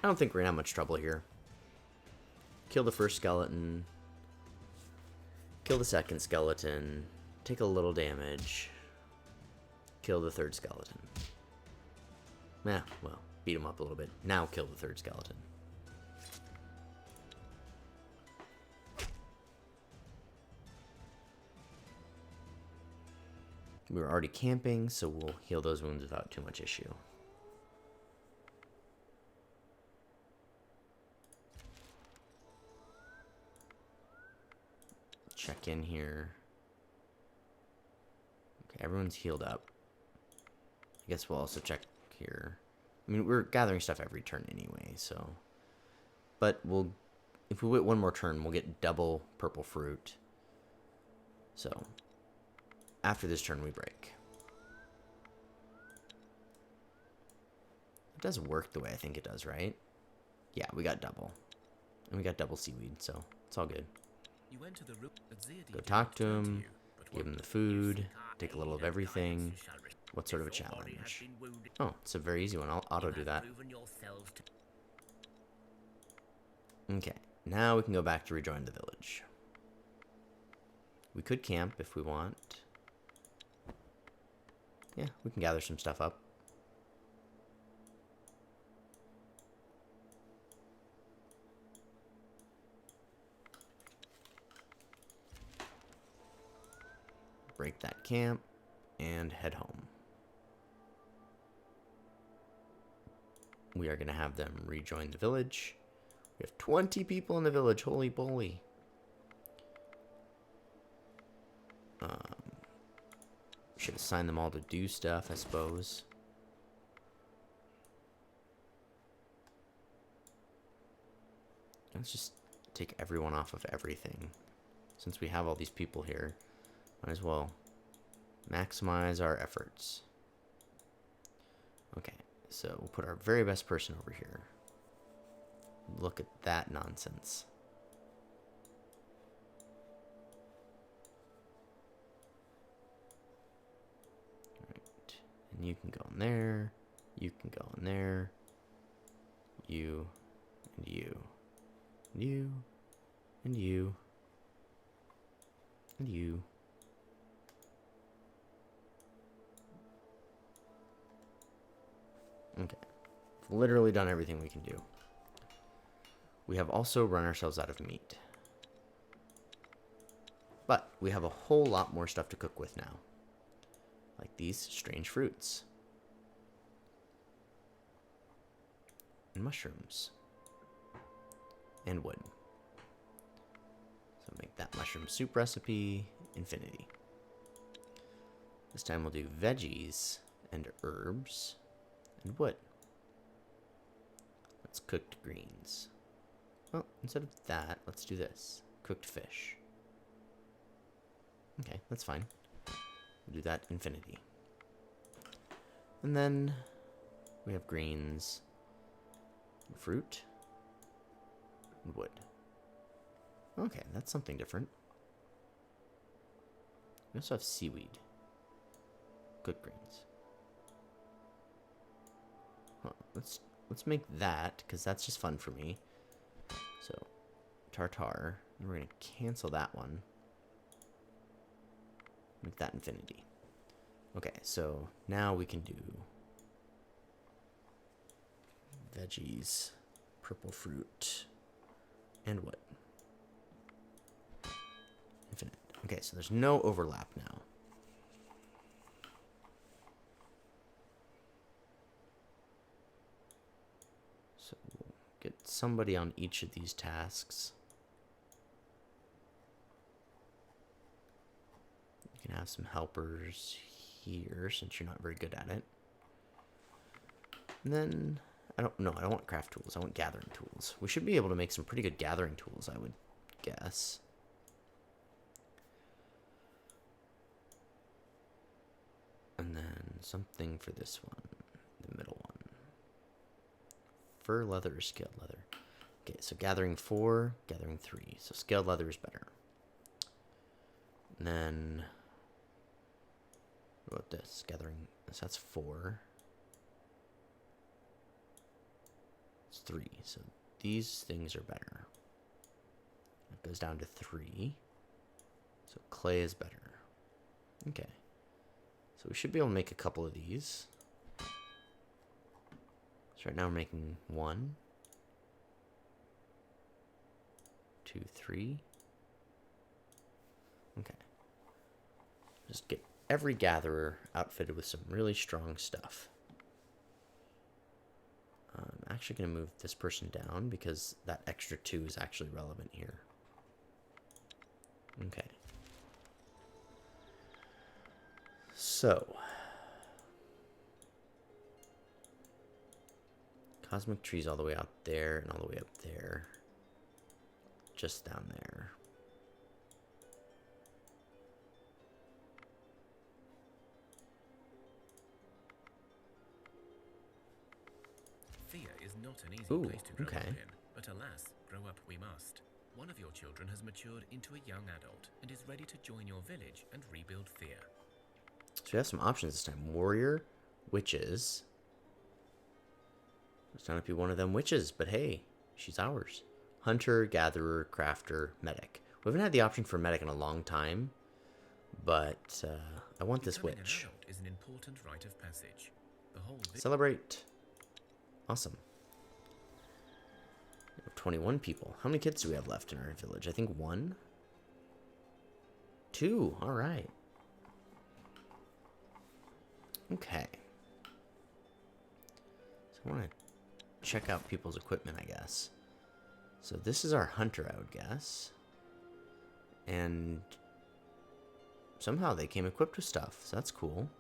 I don't think we're gonna have much trouble here. Kill the first skeleton. Kill the second skeleton. Take a little damage. Kill the third skeleton. Well, beat him up a little bit. Now kill the third skeleton. We were already camping, so we'll heal those wounds without too much issue. Check in here. Okay, everyone's healed up. I guess we'll also check here. I mean, we're gathering stuff every turn anyway, so. But if we wait one more turn, we'll get double purple fruit. So, after this turn, we break. It does work the way I think it does, right? Yeah, we got double. And we got double seaweed, so it's all good. You enter the room, but Zirdi Go did talk not to turn him, you, but give what him the food, take a little of everything. What sort of a Your body has challenge? been wounded. Oh, it's a very easy one. I'll auto do that. Proven yourselves to Okay, now we can go back to rejoin the village. We could camp if we want. Yeah, we can gather some stuff up. Break that camp and head home. We are going to have them rejoin the village. We have 20 people in the village. Holy moly. Should assign them all to do stuff, I suppose. Let's just take everyone off of everything. Since we have all these people here, might as well maximize our efforts. Okay, so we'll put our very best person over here. Look at that nonsense. Alright, and you can go in there, you can go in there, you, and you, and you, and you, and you. Okay, we've literally done everything we can do. We have also run ourselves out of meat. But we have a whole lot more stuff to cook with now. Like these strange fruits. And mushrooms. And wood. So make that mushroom soup recipe infinity. This time we'll do veggies and herbs and wood. Let's cooked greens. Well, instead of that, let's do this. Cooked fish. Okay, that's fine. We'll do that infinity. And then we have greens, and fruit, and wood. Okay, that's something different. We also have seaweed. Good greens. Well, let's make that, because that's just fun for me. So, tartar. And we're going to cancel that one. Make that infinity. Okay, so now we can do veggies, purple fruit, and wood. Infinite. Okay, so there's no overlap now. So we'll get somebody on each of these tasks. You can have some helpers here since you're not very good at it. And then, I don't want craft tools. I want gathering tools. We should be able to make some pretty good gathering tools, I would guess. And then something for this one, the middle one. Fur leather or scaled leather? Okay, so gathering 4, gathering 3. So scaled leather is better. And then What about this? Gathering. So that's 4. It's 3. So these things are better. It goes down to 3. So clay is better. Okay. So we should be able to make a couple of these. So right now we're making 1, 2, 3. Okay. Just get every gatherer outfitted with some really strong stuff. I'm actually going to move this person down because that extra 2 is actually relevant here. Okay. So. Cosmic trees all the way out there and all the way up there. Just down there. Thea is not an easy Ooh, place to grow okay. up in, but alas, grow up we must. One of your children has matured into a young adult and is ready to join your village and rebuild Thea. So we have some options this time. Warrior, witches. It's not to be one of them witches, but hey, she's ours. Hunter, gatherer, crafter, medic. We haven't had the option for medic in a long time, but I want this Becoming witch. an adult is an important rite of passage. The whole Celebrate. Awesome. We have 21 people. How many kids do we have left in our village? I think 1? 2. All right. Okay. So I want to check out people's equipment, I guess. So this is our hunter, I would guess. And somehow they came equipped with stuff, so that's cool.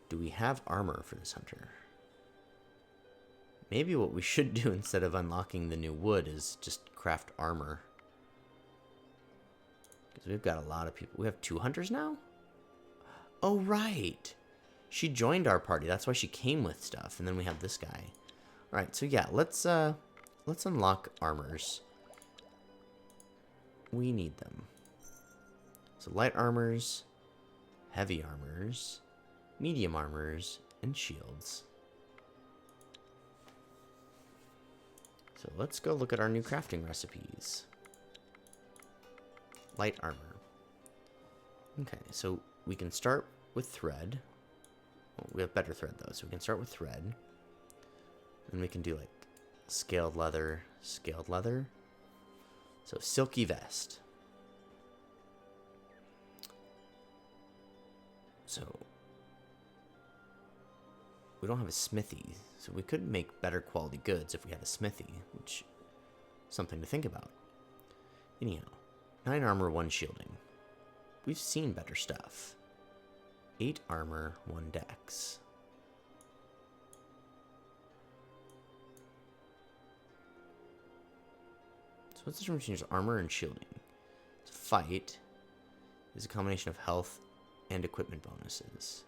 Do we have armor for this hunter? Maybe what we should do instead of unlocking the new wood is just craft armor. Because we've got a lot of people. We have 2 hunters now? Oh, right. She joined our party. That's why she came with stuff. And then we have this guy. All right, so yeah, let's unlock armors. We need them. So light armors, heavy armors, medium armors, and shields. So let's go look at our new crafting recipes. Light armor. Okay, so we can start with thread. Well, we have better thread though, so we can start with thread. And we can do like scaled leather. So silky vest. So we don't have a smithy, so we could make better quality goods if we had a smithy, which is something to think about. Anyhow, 9 armor, 1 shielding. We've seen better stuff. 8 armor, 1 dex. So what's the difference between armor and shielding? So fight is a combination of health and equipment bonuses.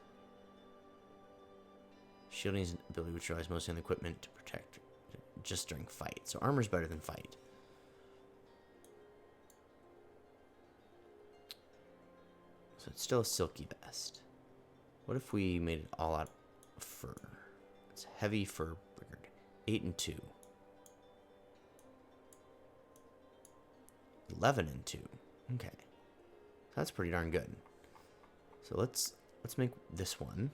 Shielding is an ability which relies mostly on the equipment to protect just during fight. So armor is better than fight. So it's still a silky vest. What if we made it all out of fur? It's heavy fur brigade. 8 and 2. 11 and 2. Okay. That's pretty darn good. So let's make this one.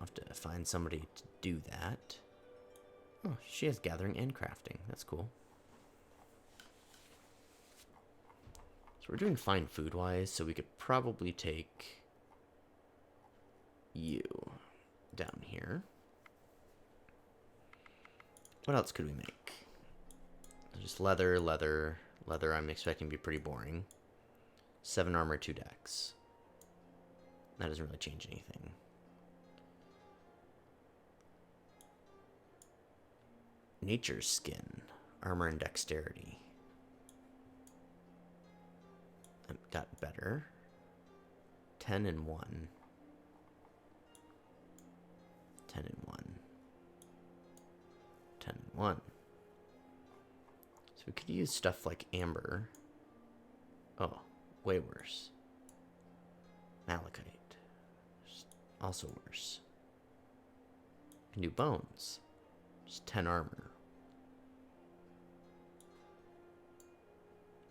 I'll have to find somebody to do that. Oh, she has gathering and crafting. That's cool. So we're doing fine food-wise, so we could probably take you down here. What else could we make? Just leather. Leather I'm expecting to be pretty boring. 7 armor, 2 dex. That doesn't really change anything. Nature's skin. Armor and dexterity. That got better. 10 and 1. 10 and 1. 10 and 1. So we could use stuff like amber. Oh, way worse. Malachite. Also worse. Can do bones. Just 10 armor.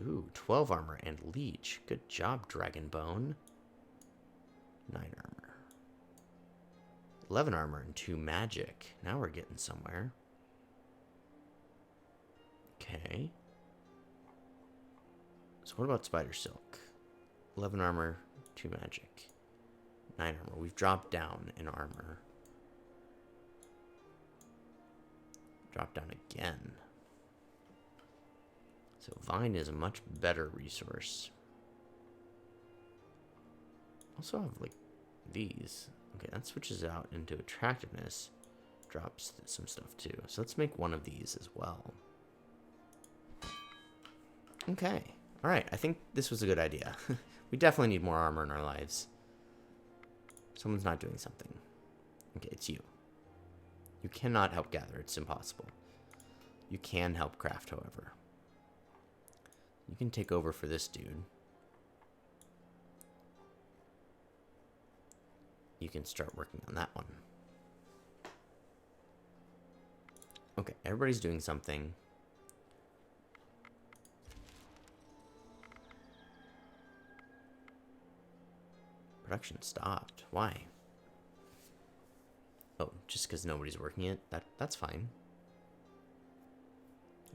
Ooh, 12 armor and leech. Good job, Dragonbone. 9 armor. 11 armor and 2 magic. Now we're getting somewhere. Okay. So what about Spider Silk? 11 armor, 2 magic. 9 armor. We've dropped down in armor. Drop down again. So Vine is a much better resource. Also have like these. Okay, that switches out into attractiveness. Drops some stuff too. So let's make one of these as well. Okay. Alright, I think this was a good idea. We definitely need more armor in our lives. Someone's not doing something. Okay, it's you. You cannot help gather. It's impossible. You can help craft, however. You can take over for this dude. You can start working on that one. Okay, everybody's doing something. Production stopped. Why? Oh, just because nobody's working it? That's fine.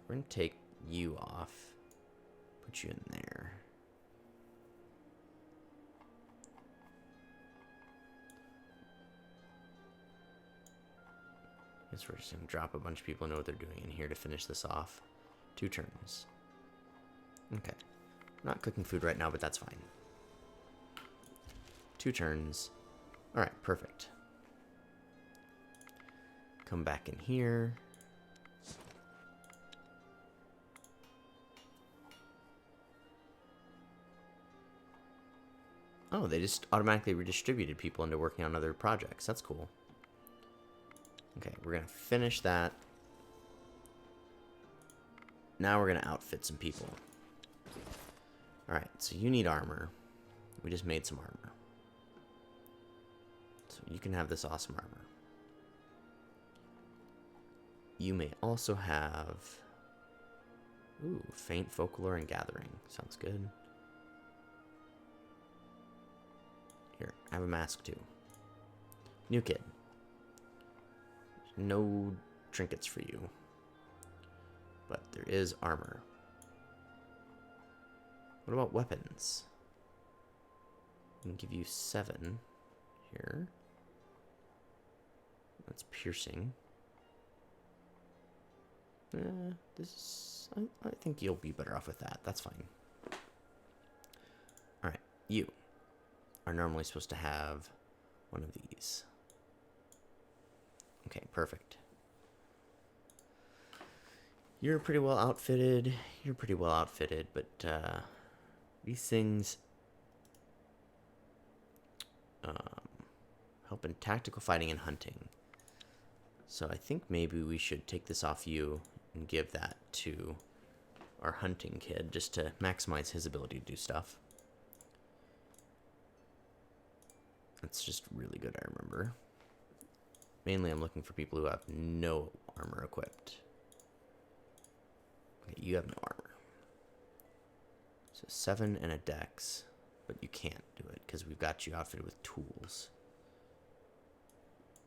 We're going to take you off. Put you in there. Guess we're just going to drop a bunch of people who know what they're doing in here to finish this off. 2 turns. Okay. We're not cooking food right now, but that's fine. 2 turns. Alright, perfect. Come back in here. Oh, they just automatically redistributed people into working on other projects. That's cool. Okay, we're going to finish that. Now we're going to outfit some people. Alright, so you need armor. We just made some armor. So you can have this awesome armor. You may also have... Ooh, faint folklore and gathering. Sounds good. Here, have a mask too. New kid. No trinkets for you. But there is armor. What about weapons? I can give you 7 here. That's piercing. I think you'll be better off with that. That's fine. Alright, you are normally supposed to have one of these. Okay, perfect. You're pretty well outfitted. You're pretty well outfitted, but these things help in tactical fighting and hunting. So I think maybe we should take this off you and give that to our hunting kid just to maximize his ability to do stuff. That's just really good, I remember. Mainly I'm looking for people who have no armor equipped. Okay, you have no armor. So 7 and a dex, but you can't do it because we've got you outfitted with tools.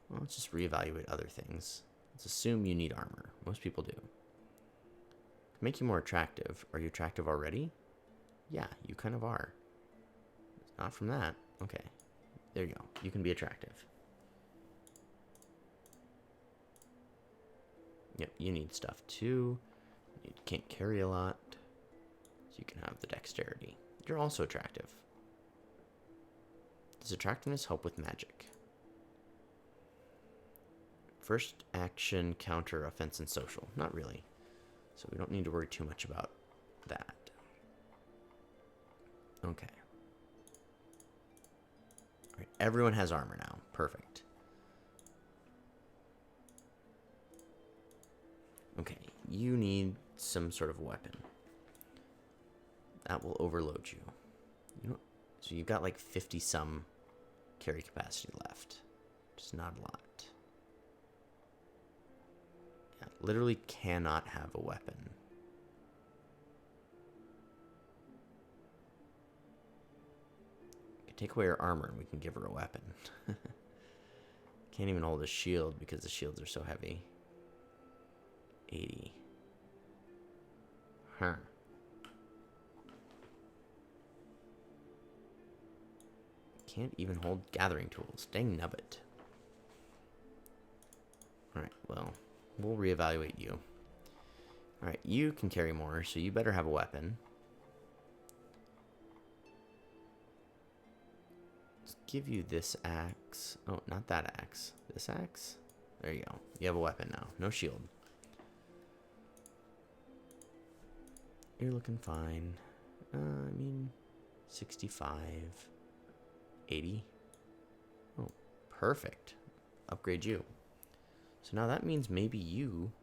Well, let's just reevaluate other things. Let's assume you need armor. Most people do. To make you more attractive. Are you attractive already? Yeah, you kind of are. Not from that. Okay. There you go. You can be attractive. Yep, you need stuff too. You can't carry a lot. So you can have the dexterity. You're also attractive. Does attractiveness help with magic? First action, counter, offense, and social. Not really. So we don't need to worry too much about that. Okay. Alright, everyone has armor now. Perfect. Okay, you need some sort of weapon. that will overload you. You know, so you've got like 50 some carry capacity left. Just not a lot. Yeah, literally cannot have a weapon. We can take away her armor and we can give her a weapon. Can't even hold a shield because the shields are so heavy. 80. Huh. Can't even hold gathering tools. Dang nubbit. Alright, well, we'll reevaluate you. Alright, you can carry more, so you better have a weapon. Let's give you this axe. Oh, not that axe. This axe? There you go. You have a weapon now. No shield. You're looking fine. I mean, 65. 80. Oh, perfect. Upgrade you. So now that means maybe you...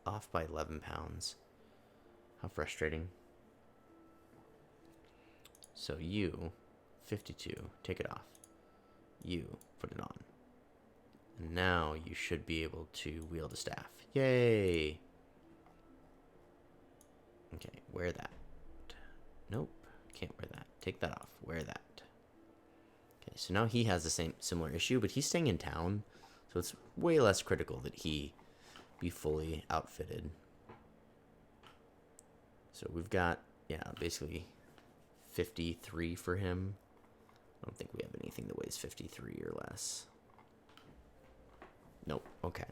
off by 11 pounds. How frustrating. So you, 52, take it off. You, put it on. And now you should be able to wield a staff. Yay! Okay, wear that. Nope, can't wear that. Take that off. Wear that. Okay, so now he has the similar issue, but he's staying in town, so it's way less critical that he be fully outfitted. So we've got, yeah, basically 53 for him. I don't think we have anything that weighs 53 or less. Nope, okay.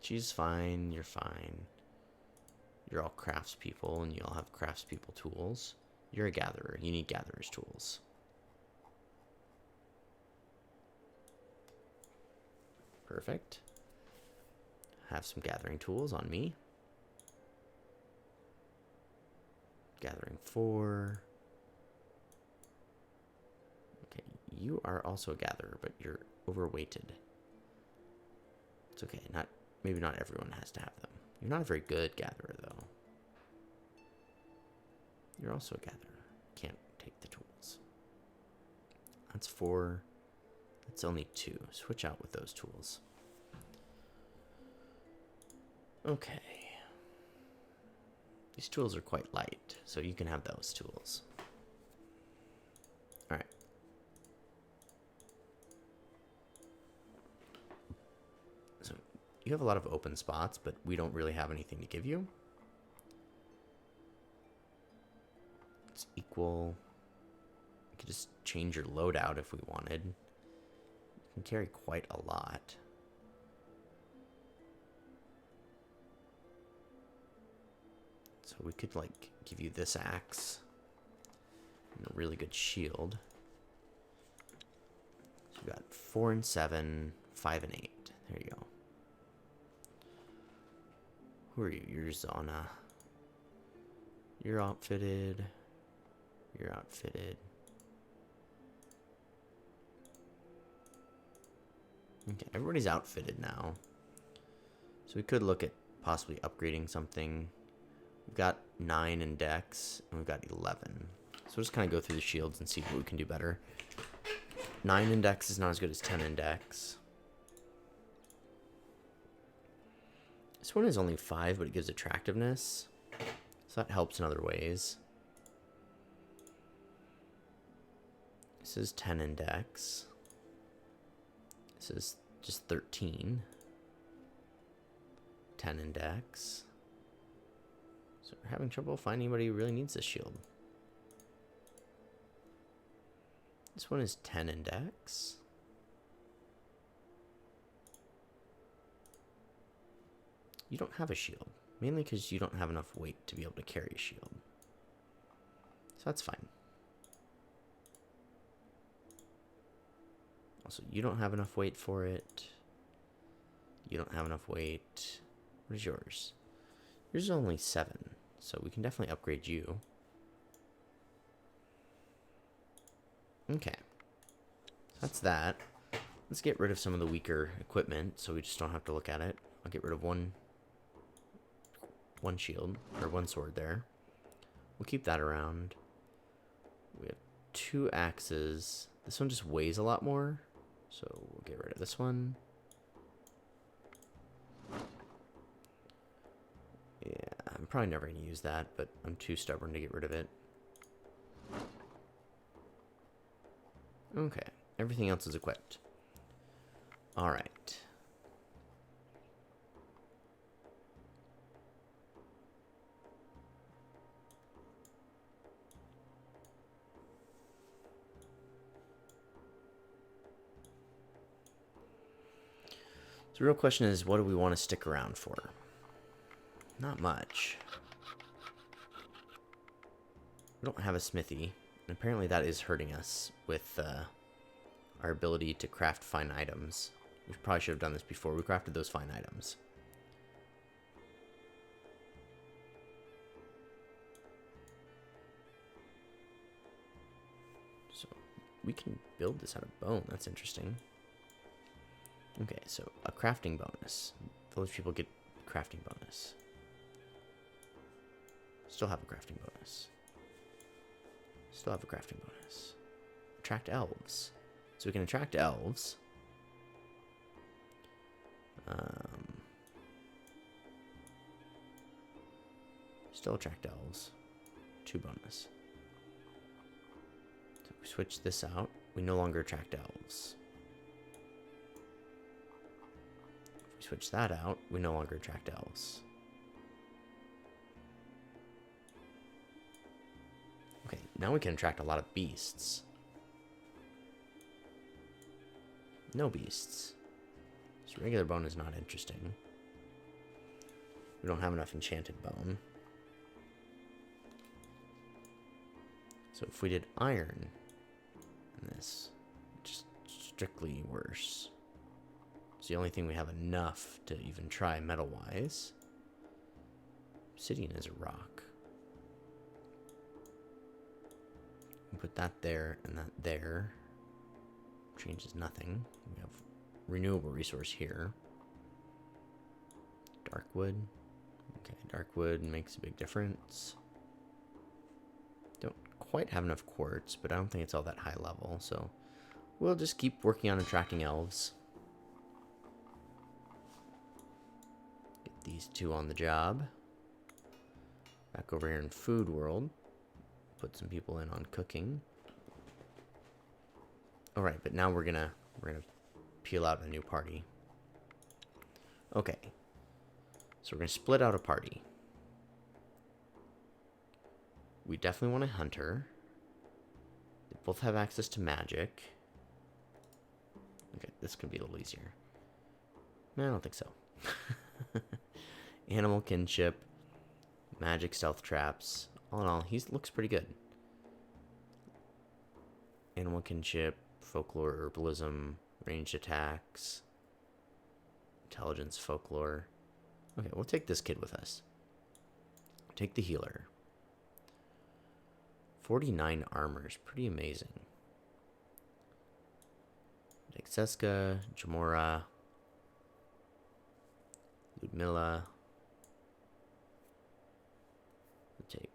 She's fine, you're fine. You're all craftspeople, and you all have craftspeople tools. You're a gatherer. You need gatherer's tools. Perfect. Have some gathering tools on me. Gathering 4. Okay, you are also a gatherer, but you're overweighted. It's okay. Maybe not everyone has to have them. You're not a very good gatherer, though. You're also a gatherer. Can't take the tools. That's 4. That's only 2. Switch out with those tools. Okay. These tools are quite light, so you can have those tools. Alright. So, you have a lot of open spots, but we don't really have anything to give you. It's equal. We could just change your loadout if we wanted. You can carry quite a lot. So we could, like, give you this axe and a really good shield. So we got 4 and 7, 5 and 8. There you go. Who are you? You're Zana. You're outfitted. You're outfitted. Okay, everybody's outfitted now. So we could look at possibly upgrading something. We've got 9 in dex, and we've got 11. So we'll just kind of go through the shields and see what we can do better. 9 in dex is not as good as 10 in dex. This one is only 5, but it gives attractiveness. So that helps in other ways. This is 10 in dex. This is just 13. 10 in dex. So we're having trouble finding anybody who really needs this shield. This one is 10 in dex. You don't have a shield. Mainly because you don't have enough weight to be able to carry a shield. So that's fine. Also, you don't have enough weight for it. You don't have enough weight. What is yours? Yours is only 7. So we can definitely upgrade you. Okay. So that's that. Let's get rid of some of the weaker equipment so we just don't have to look at it. I'll get rid of one one shield, or one sword there. We'll keep that around. We have 2 axes. This one just weighs a lot more, so we'll get rid of this one. Yeah, I'm probably never going to use that, but I'm too stubborn to get rid of it. Okay, everything else is equipped. Alright. So the real question is, what do we want to stick around for? Not much. We don't have a smithy, and apparently that is hurting us with our ability to craft fine items. We probably should have done this before. We crafted those fine items. So we can build this out of bone. That's interesting. Okay, so a crafting bonus. Village people get crafting bonus. Still have a crafting bonus. Still have a crafting bonus. Attract elves. So we can attract elves. Still attract elves. 2 bonus. So if we switch this out, we no longer attract elves. If we switch that out, we no longer attract elves. Okay, now we can attract a lot of beasts. No beasts. So regular bone is not interesting. We don't have enough enchanted bone. So if we did iron in this, just strictly worse. It's the only thing we have enough to even try metal-wise. Obsidian is a rock. We put that there and that there. Changes nothing. We have renewable resource here. Darkwood. Okay, darkwood makes a big difference. Don't quite have enough quartz, but I don't think it's all that high level, so we'll just keep working on attracting elves. Get these 2 on the job. Back over here in food world. Put some people in on cooking. Alright, but now we're gonna peel out a new party. Okay. So we're gonna split out a party. We definitely want a hunter. They both have access to magic. Okay, this could be a little easier. No, I don't think so. Animal kinship. Magic stealth traps. All in all, he looks pretty good. Animal kinship, folklore, herbalism, ranged attacks, intelligence, folklore. Okay, we'll take this kid with us. Take the healer. 49 armor is pretty amazing. Take Seska, Jamora, Ludmilla. We'll take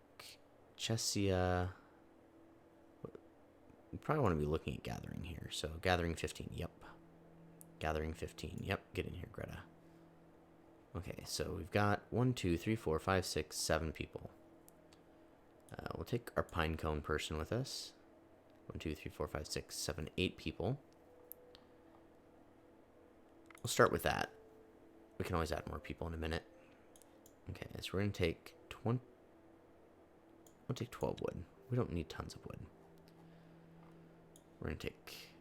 Chesia. We probably want to be looking at gathering here. So gathering 15, yep. Gathering 15, yep. Get in here, Greta. Okay, so we've got 1, 2, 3, 4, 5, 6, 7 people. We'll take our pinecone person with us. 1, 2, 3, 4, 5, 6, 7, 8 people. We'll start with that. We can always add more people in a minute. Okay, so we're going to take 20. We'll take 12 wood. We don't need tons of wood. We're going to take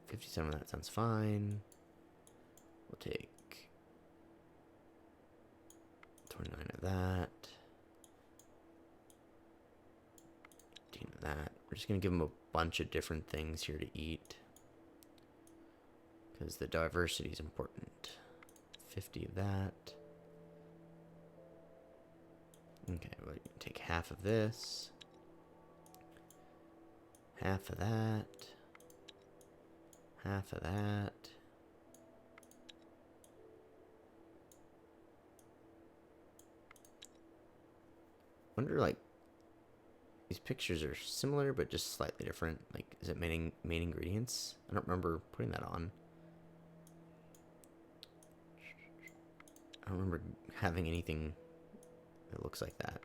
57 of that, sounds fine. We'll take 29 of that. 15 of that. We're just going to give them a bunch of different things here to eat, because the diversity is important. 50 of that. Okay, well, you can take half of this. Half of that. Half of that. Wonder, like, these pictures are similar but just slightly different. Like, is it main ingredients? I don't remember putting that on. I don't remember having anything that looks like that.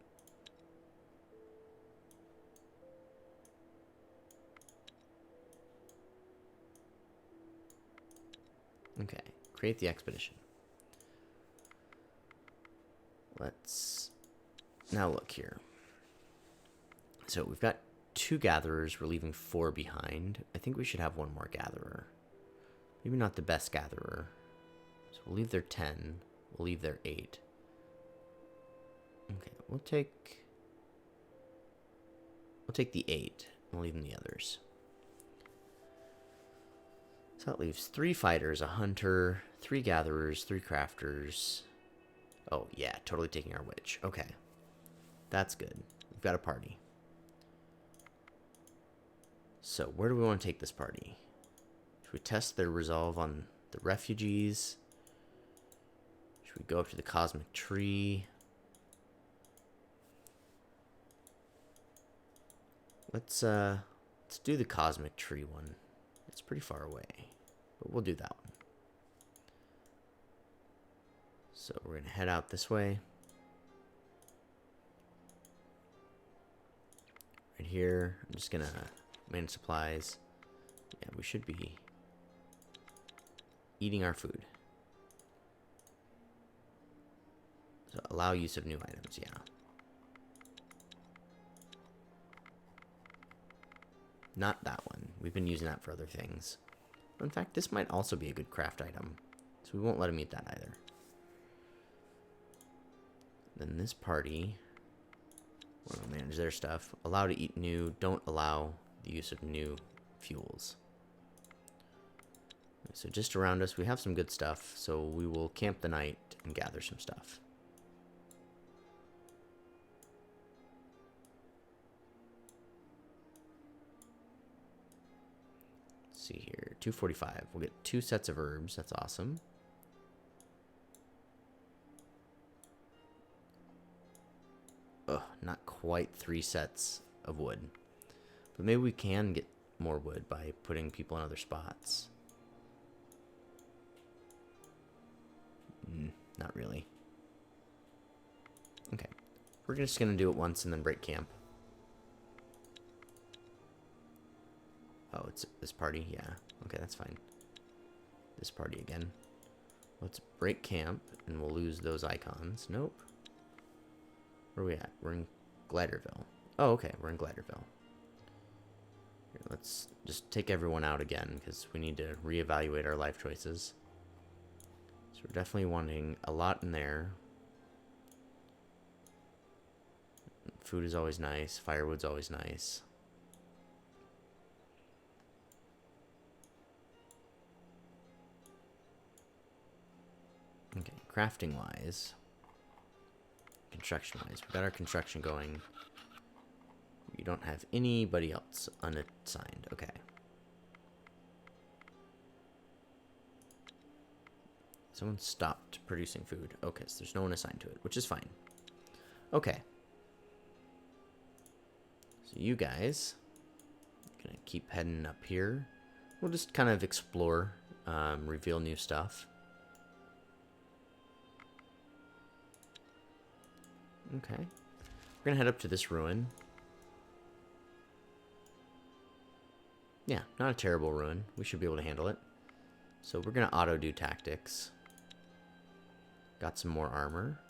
Okay, create the expedition. Let's now look here. So we've got 2 gatherers. We're leaving 4 behind. I think we should have 1 more gatherer. Maybe not the best gatherer. So we'll leave there 10. We'll leave there 8. Okay, we'll take the 8. We'll leave them the others. So that leaves 3 fighters, a hunter, 3 gatherers, 3 crafters. Oh, yeah, totally taking our witch. Okay. That's good. We've got a party. So, where do we want to take this party? Should we test their resolve on the refugees? Should we go up to the cosmic tree? Let's do the cosmic tree one. It's pretty far away, but we'll do that one. So we're going to head out this way. Right here, I'm just going to manage supplies. Yeah, we should be eating our food. So allow use of new items, yeah. Not that one. We've been using that for other things. In fact, this might also be a good craft item. So we won't let him eat that either. Then this party, we're going to manage their stuff. Allow to eat new. Don't allow the use of new fuels. So just around us, we have some good stuff. So we will camp the night and gather some stuff. Let's see here, 245. We'll get 2 sets of herbs. That's awesome. Ugh, not quite 3 sets of wood. But maybe we can get more wood by putting people in other spots. Not really. Okay. We're just going to do it once and then break camp. Oh, it's this party? Yeah. Okay, that's fine. This party again. Let's break camp and we'll lose those icons. Nope. Where are we at? We're in Gliderville. Oh, okay. We're in Gliderville. Here, let's just take everyone out again because we need to reevaluate our life choices. So we're definitely wanting a lot in there. Food is always nice. Firewood's always nice. Okay, crafting-wise. Construction-wise. We got our construction going. We don't have anybody else unassigned. Okay. Someone stopped producing food. Okay, so there's no one assigned to it, which is fine. Okay. So you guys gonna keep heading up here. We'll just kind of explore, reveal new stuff. Okay. We're gonna head up to this ruin. Yeah, not a terrible ruin. We should be able to handle it. So we're gonna auto do tactics. Got some more armor.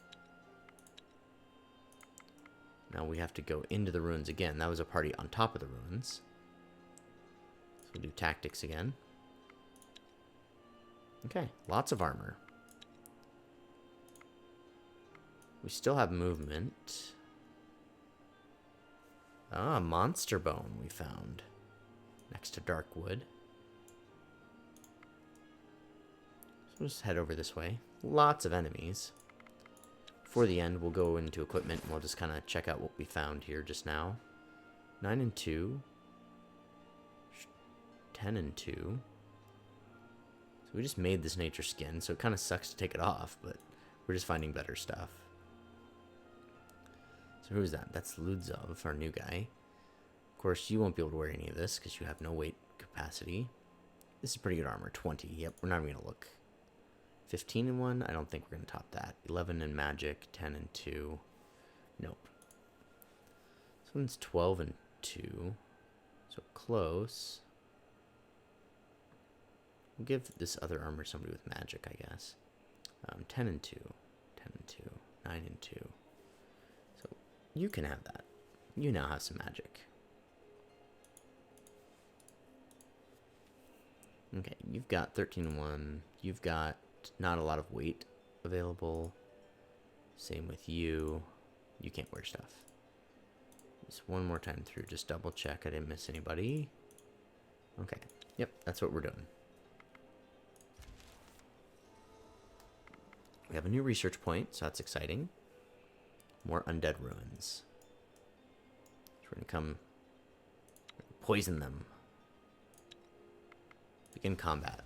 Now we have to go into the ruins again. That was a party on top of the ruins. So we'll do tactics again. Okay, lots of armor. We still have movement. Ah, monster bone we found. Next to dark wood. So we'll just head over this way. Lots of enemies. Before the end, we'll go into equipment and we'll just kind of check out what we found here just now. 9 and 2. 10 and 2. So we just made this nature skin, so it kind of sucks to take it off, but we're just finding better stuff. So So who's that? That's Ludzov, our new guy. Of course, you won't be able to wear any of this because you have no weight capacity. This is pretty good armor. 20. Yep, we're not even going to look. 15 and 1. I don't think we're going to top that. 11 in magic. 10 and 2. Nope. This one's 12 and 2. So close. We'll give this other armor somebody with magic, I guess. 10 and 2. 10 and 2. 9 and 2. So you can have that. You now have some magic. Okay, you've got 13 and 1. You've got not a lot of weight available. Same with you. You can't wear stuff. Just one more time through. Just double check I didn't miss anybody. Okay. Yep, that's what we're doing. We have a new research point, so that's exciting. More undead ruins. So we're going to come poison them. Begin combat.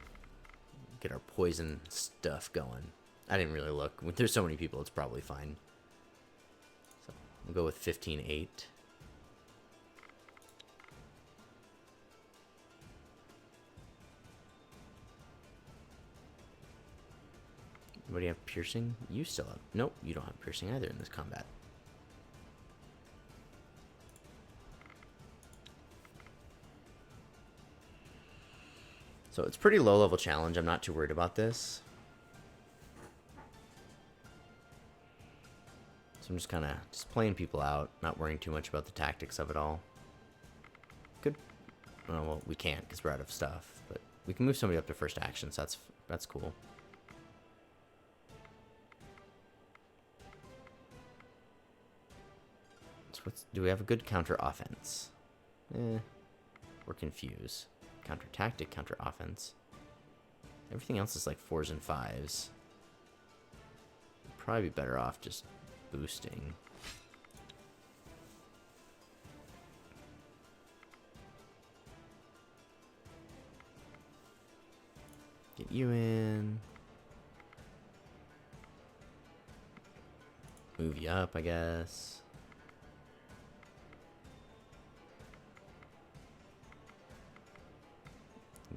Get our poison stuff going. I didn't really look. When there's so many people, it's probably fine. So we'll go with 15-8. Anybody have piercing? You still have... Nope, you don't have piercing either in this combat. So it's pretty low level challenge. I'm not too worried about this. So I'm just kind of just playing people out, not worrying too much about the tactics of it all. Good. Oh, well, we can't because we're out of stuff, but we can move somebody up to first action, so that's cool. So do we have a good counter offense? We're confused. Counter tactic, counter offense. Everything else is like 4s and 5s. Probably be better off just boosting. Get you in. Move you up, I guess.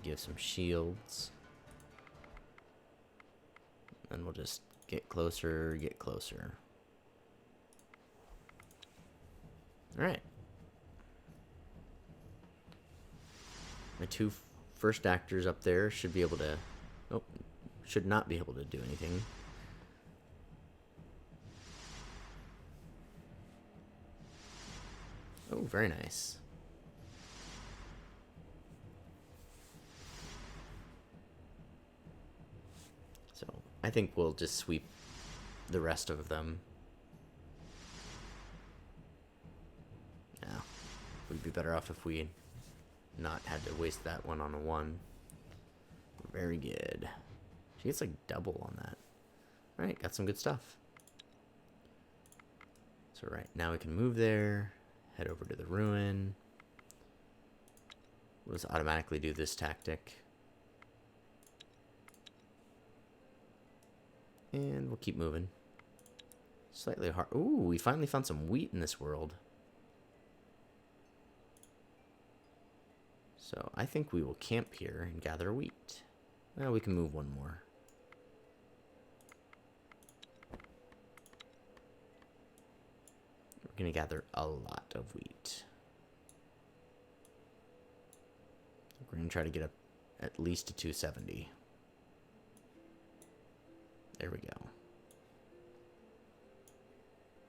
Give some shields. And we'll just get closer, get closer. Alright. My two first actors up there should be able to... Oh, should not be able to do anything. Oh, very nice. So, I think we'll just sweep the rest of them. Yeah. We'd be better off if we not had to waste that one on a 1. Very good. She gets like double on that. Alright, got some good stuff. So right, now we can move there. Head over to the ruin. We'll just automatically do this tactic. And we'll keep moving. Slightly hard. Ooh, we finally found some wheat in this world. So I think we will camp here and gather wheat. Well, we can move one more. We're going to gather a lot of wheat. We're going to try to get up at least to 270. There we go.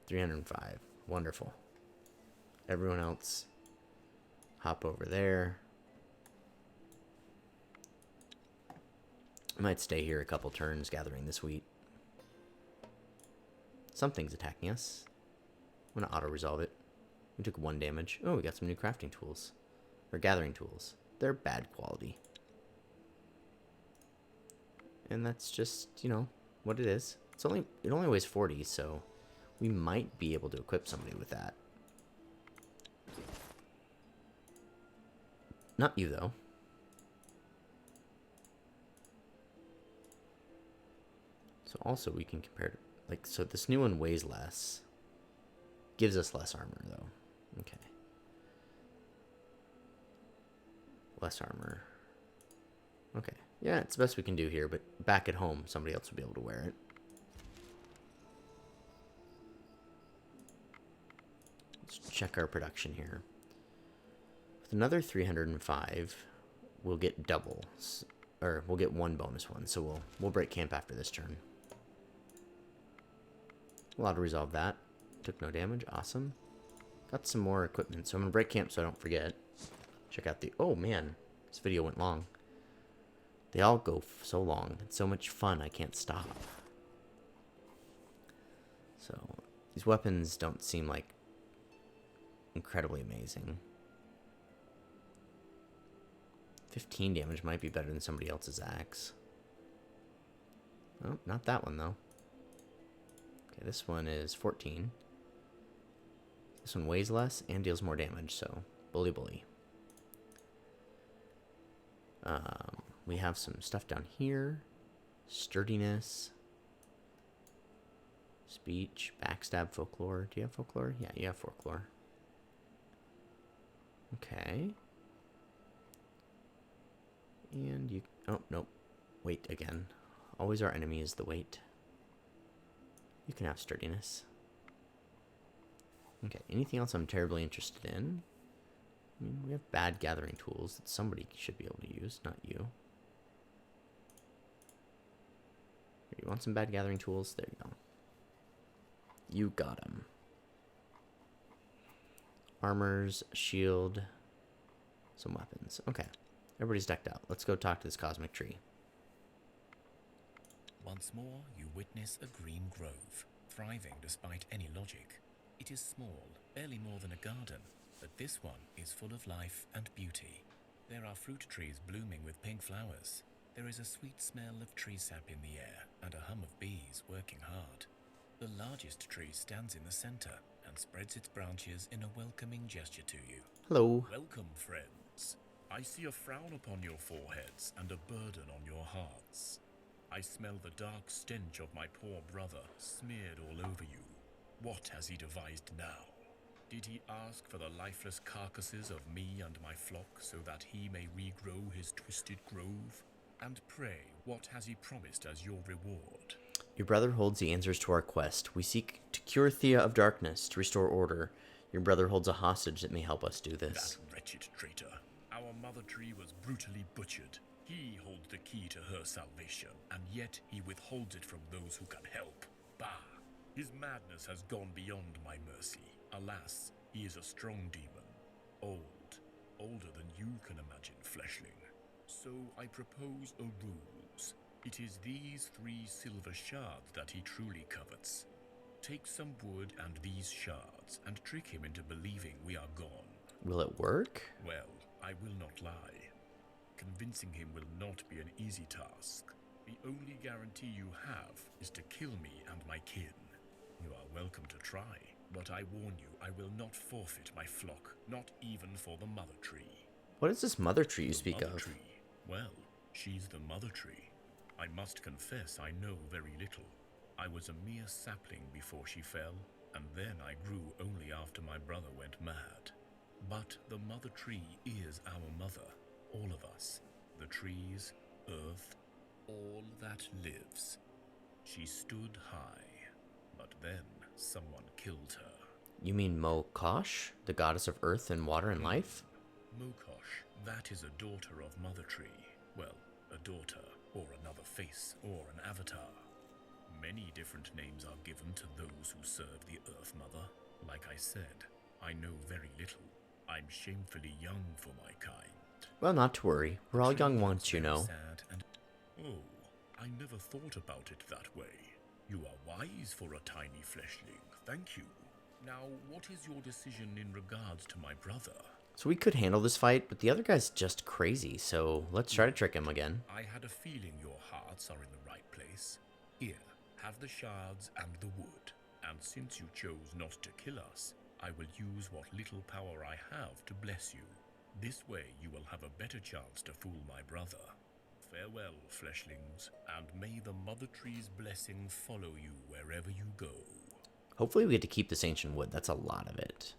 305. Wonderful. Everyone else, hop over there. I might stay here a couple turns gathering this wheat. Something's attacking us. I'm going to auto-resolve it. We took 1 damage. Oh, we got some new crafting tools. Or gathering tools. They're bad quality. And that's just, you know, what it is. It only weighs 40, so we might be able to equip somebody with that. Not you, though. So also we can compare to, like, so this new one weighs less. gives us less armor, though. Okay. Less armor. Okay. Yeah, it's the best we can do here, but back at home, somebody else will be able to wear it. Let's check our production here. With another 305, we'll get double. Or we'll get one bonus one, so we'll break camp after this turn. We'll auto resolve that. Took no damage. Awesome. Got some more equipment, so I'm going to break camp so I don't forget. Check out the... Oh, man. This video went long. They all go so long. It's so much fun, I can't stop. So, these weapons don't seem like incredibly amazing. 15 damage might be better than somebody else's axe. Oh, not that one, though. Okay, this one is 14. This one weighs less and deals more damage, so bully bully. We have some stuff down here. Sturdiness. Speech. Backstab. Folklore. Do you have folklore? Yeah, you have folklore. Okay. And you... Oh, nope. Weight again. Always our enemy is the weight. You can have sturdiness. Okay, anything else I'm terribly interested in? I mean, we have bad gathering tools that somebody should be able to use, not you. Here, you want some bad gathering tools? There you go. You got them. Armors, shield, some weapons. Okay, everybody's decked out. Let's go talk to this cosmic tree. Once more, you witness a green grove, thriving despite any logic. It is small, barely more than a garden, but this one is full of life and beauty. There are fruit trees blooming with pink flowers. There is a sweet smell of tree sap in the air and a hum of bees working hard. The largest tree stands in the center and spreads its branches in a welcoming gesture to you. Hello. Welcome, friends. I see a frown upon your foreheads and a burden on your hearts. I smell the dark stench of my poor brother smeared all over you. What has he devised now? Did he ask for the lifeless carcasses of me and my flock so that he may regrow his twisted grove? And pray, what has he promised as your reward? Your brother holds the answers to our quest. We seek to cure Thea of darkness, to restore order. Your brother holds a hostage that may help us do this. That wretched traitor. Our mother tree was brutally butchered. He holds the key to her salvation, and yet he withholds it from those who can help. Bah! His madness has gone beyond my mercy. Alas, he is a strong demon. Old. Older than you can imagine, fleshling. So I propose a ruse. It is these 3 silver shards that he truly covets. Take some wood and these shards, and trick him into believing we are gone. Will it work? Well, I will not lie. Convincing him will not be an easy task. The only guarantee you have is to kill me and my kin. You are welcome to try, but I warn you, I will not forfeit my flock, not even for the mother tree. What is this mother tree you The speak mother of? Tree. Well, she's the mother tree. I must confess I know very little. I was a mere sapling before she fell, and then I grew only after my brother went mad. But the mother tree is our mother, all of us. The trees, earth, all that lives. She stood high, but then someone killed her. You mean Mokosh, the goddess of earth and water and life? Mokosh, that is a daughter of Mother Tree. Well, a daughter, or another face, or an avatar. Many different names are given to those who serve the Earth Mother. Like I said, I know very little. I'm shamefully young for my kind. Well, not to worry. We're all young Tree once, you is very know. sad and... Oh, I never thought about it that way. You are wise for a tiny fleshling. Thank you. Now, what is your decision in regards to my brother? So we could handle this fight, but the other guy's just crazy, so let's try to trick him again. I had a feeling your hearts are in the right place. Here, have the shards and the wood. And since you chose not to kill us, I will use what little power I have to bless you. This way you will have a better chance to fool my brother. Farewell, fleshlings, and may the Mother Tree's blessing follow you wherever you go. Hopefully we get to keep this ancient wood. That's a lot of it.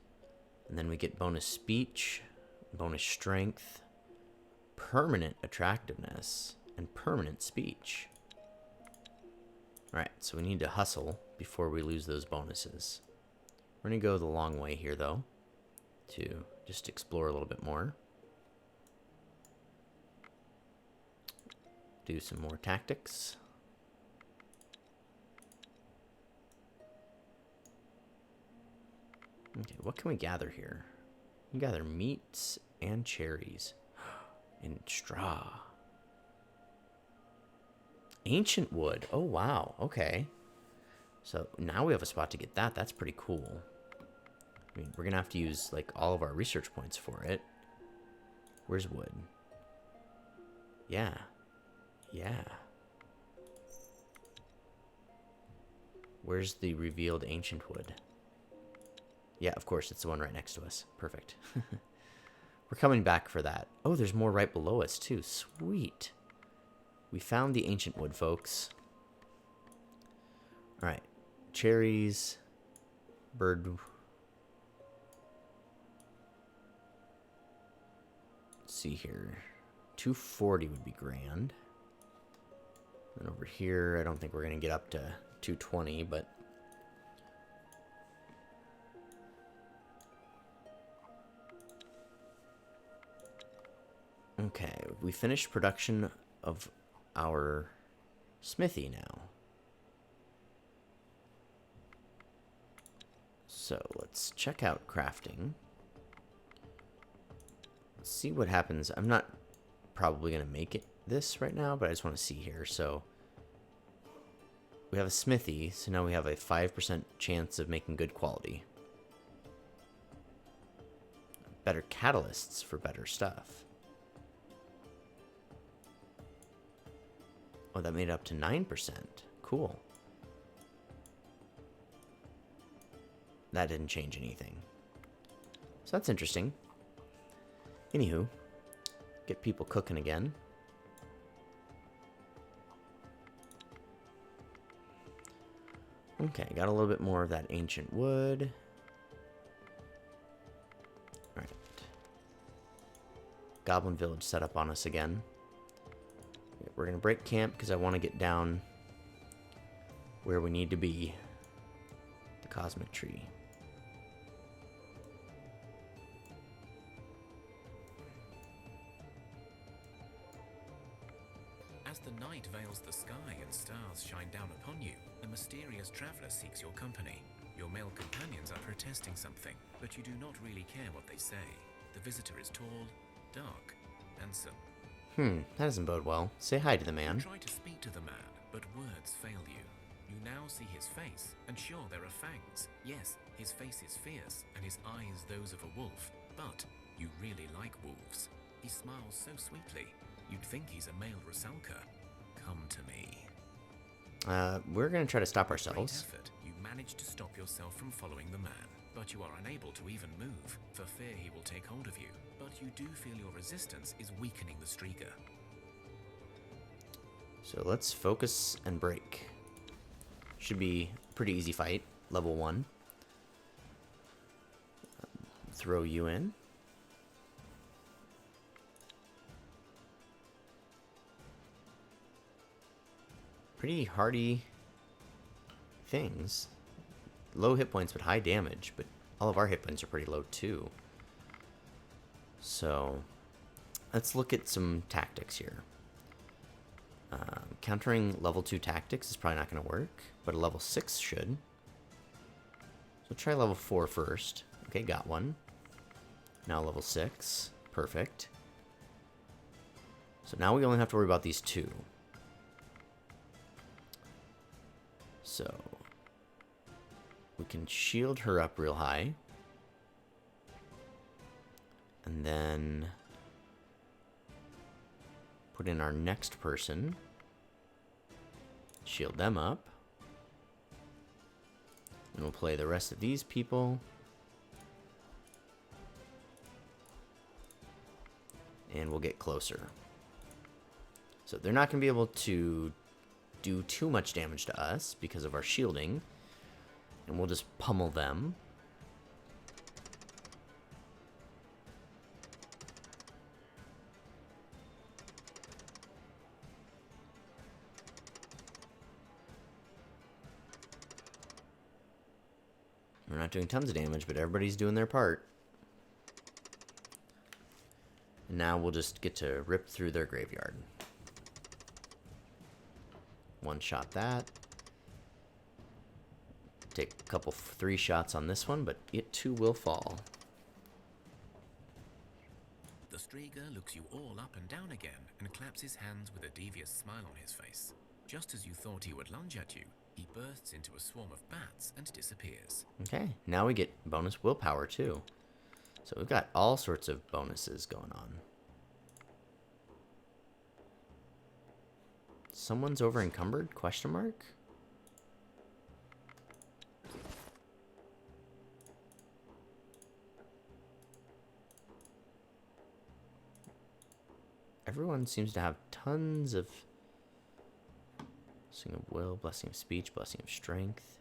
And then we get bonus speech, bonus strength, permanent attractiveness, and permanent speech. Alright, so we need to hustle before we lose those bonuses. We're going to go the long way here, though, to just explore a little bit more. Do some more tactics. Okay, what can we gather here? We can gather meats and cherries. And straw. Ancient wood. Oh, wow. Okay. So now we have a spot to get that. That's pretty cool. I mean, we're going to have to use, like, all of our research points for it. Where's wood? Yeah. Yeah. Where's the revealed ancient wood? Yeah, of course, it's the one right next to us. Perfect. We're coming back for that. Oh, there's more right below us, too. Sweet. We found the ancient wood, folks. All right. Cherries. Bird. Let's see here. 240 would be grand. And over here, I don't think we're going to get up to 220, but... Okay, we finished production of our smithy now. So let's check out crafting. Let's see what happens. I'm not probably going to make it this right now, but I just want to see here. So we have a smithy, so now we have a 5% chance of making good quality. Better catalysts for better stuff. Oh, that made it up to 9%. Cool. That didn't change anything. So that's interesting. Anywho, get people cooking again. Okay, got a little bit more of that ancient wood. Alright. Goblin village set up on us again. We're going to break camp because I want to get down where we need to be. The cosmic tree. As the night veils the sky and stars shine down upon you, a mysterious traveler seeks your company. Your male companions are protesting something, but you do not really care what they say. The visitor is tall, dark, handsome. That doesn't bode well. Say hi to the man. You try to speak to the man, but words fail you. You now see his face, and sure, there are fangs. Yes, his face is fierce, and his eyes those of a wolf. But you really like wolves. He smiles so sweetly. You'd think he's a male Rusalka. Come to me. We're going to try to stop With ourselves. great effort, you manage to stop yourself from following the man, but you are unable to even move, for fear he will take hold of you. But you do feel your resistance is weakening the streaker. So let's focus and break. Should be a pretty easy fight. Level 1. Throw you in. Pretty hardy things. Low hit points but high damage, but all of our hit points are pretty low too. So let's look at some tactics here. Countering level 2 tactics is probably not going to work, but a level 6 should. So try level 4 first. Okay, got one. Now level 6. Perfect. So now we only have to worry about these two. So we can shield her up real high. And then put in our next person. Shield them up. And we'll play the rest of these people. And we'll get closer. So they're not going to be able to do too much damage to us because of our shielding. And we'll just pummel them. We're not doing tons of damage, but everybody's doing their part. And now we'll just get to rip through their graveyard. One shot that. Take a couple, 3 shots on this one, but it too will fall. The Striga looks you all up and down again and claps his hands with a devious smile on his face. Just as you thought he would lunge at you, he bursts into a swarm of bats and disappears. Okay, now we get bonus willpower too. So we've got all sorts of bonuses going on. Someone's over encumbered? Question mark? Everyone seems to have tons of blessing of will, blessing of speech, blessing of strength.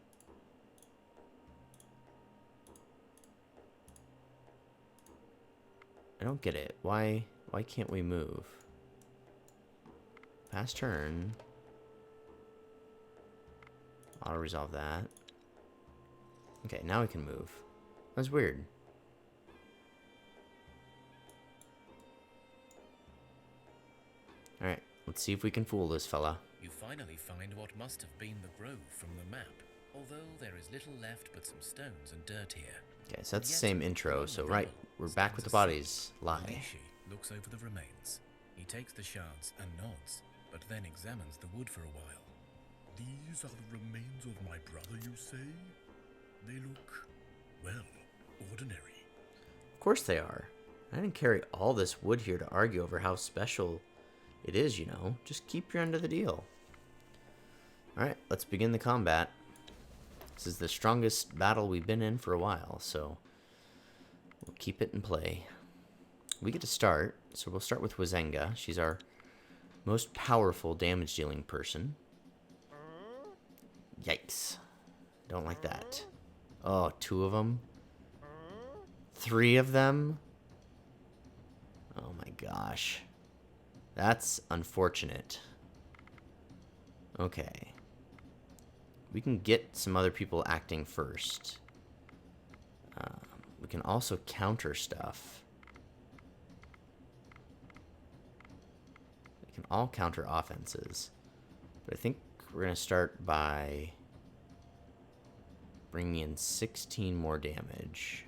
I don't get it. Why can't we move? Pass turn. Auto resolve that. Okay, now we can move. That's weird. Alright, let's see if we can fool this fella. You finally find what must have been the grove from the map, although there is little left but some stones and dirt here. Okay, so that's the same intro, so right, we're back with the bodies. Lie. Onishi looks over the remains. He takes the shards and nods, but then examines the wood for a while. These are the remains of my brother, you say? They look, well, ordinary. Of course they are. I didn't carry all this wood here to argue over how special it is, you know. Just keep your end of the deal. Alright, let's begin the combat. This is the strongest battle we've been in for a while, so we'll keep it in play. We get to start, so we'll start with Wazenga. She's our most powerful damage-dealing person. Yikes. Don't like that. Oh, 2 of them? 3 of them? Oh my gosh. That's unfortunate. Okay. We can get some other people acting first. We can also counter stuff. We can all counter offenses. But I think we're going to start by bringing in 16 more damage.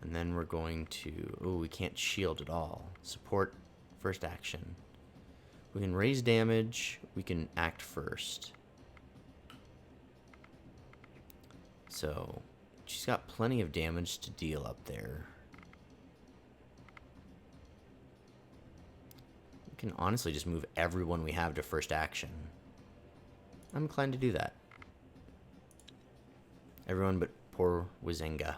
And then we're going to... Oh, we can't shield at all. Support first action. We can raise damage. We can act first. So, she's got plenty of damage to deal up there. We can honestly just move everyone we have to first action. I'm inclined to do that. Everyone but poor Wazenga.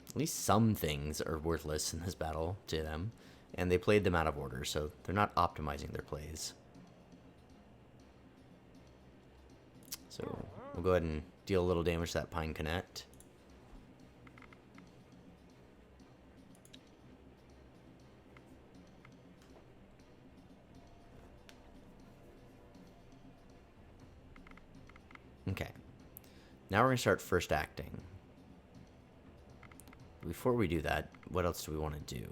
At least some things are worthless in this battle to them, and they played them out of order, so they're not optimizing their plays. So we'll go ahead and deal a little damage to that Pine Connect. Okay. Now we're going to start first acting. Before we do that, what else do we want to do?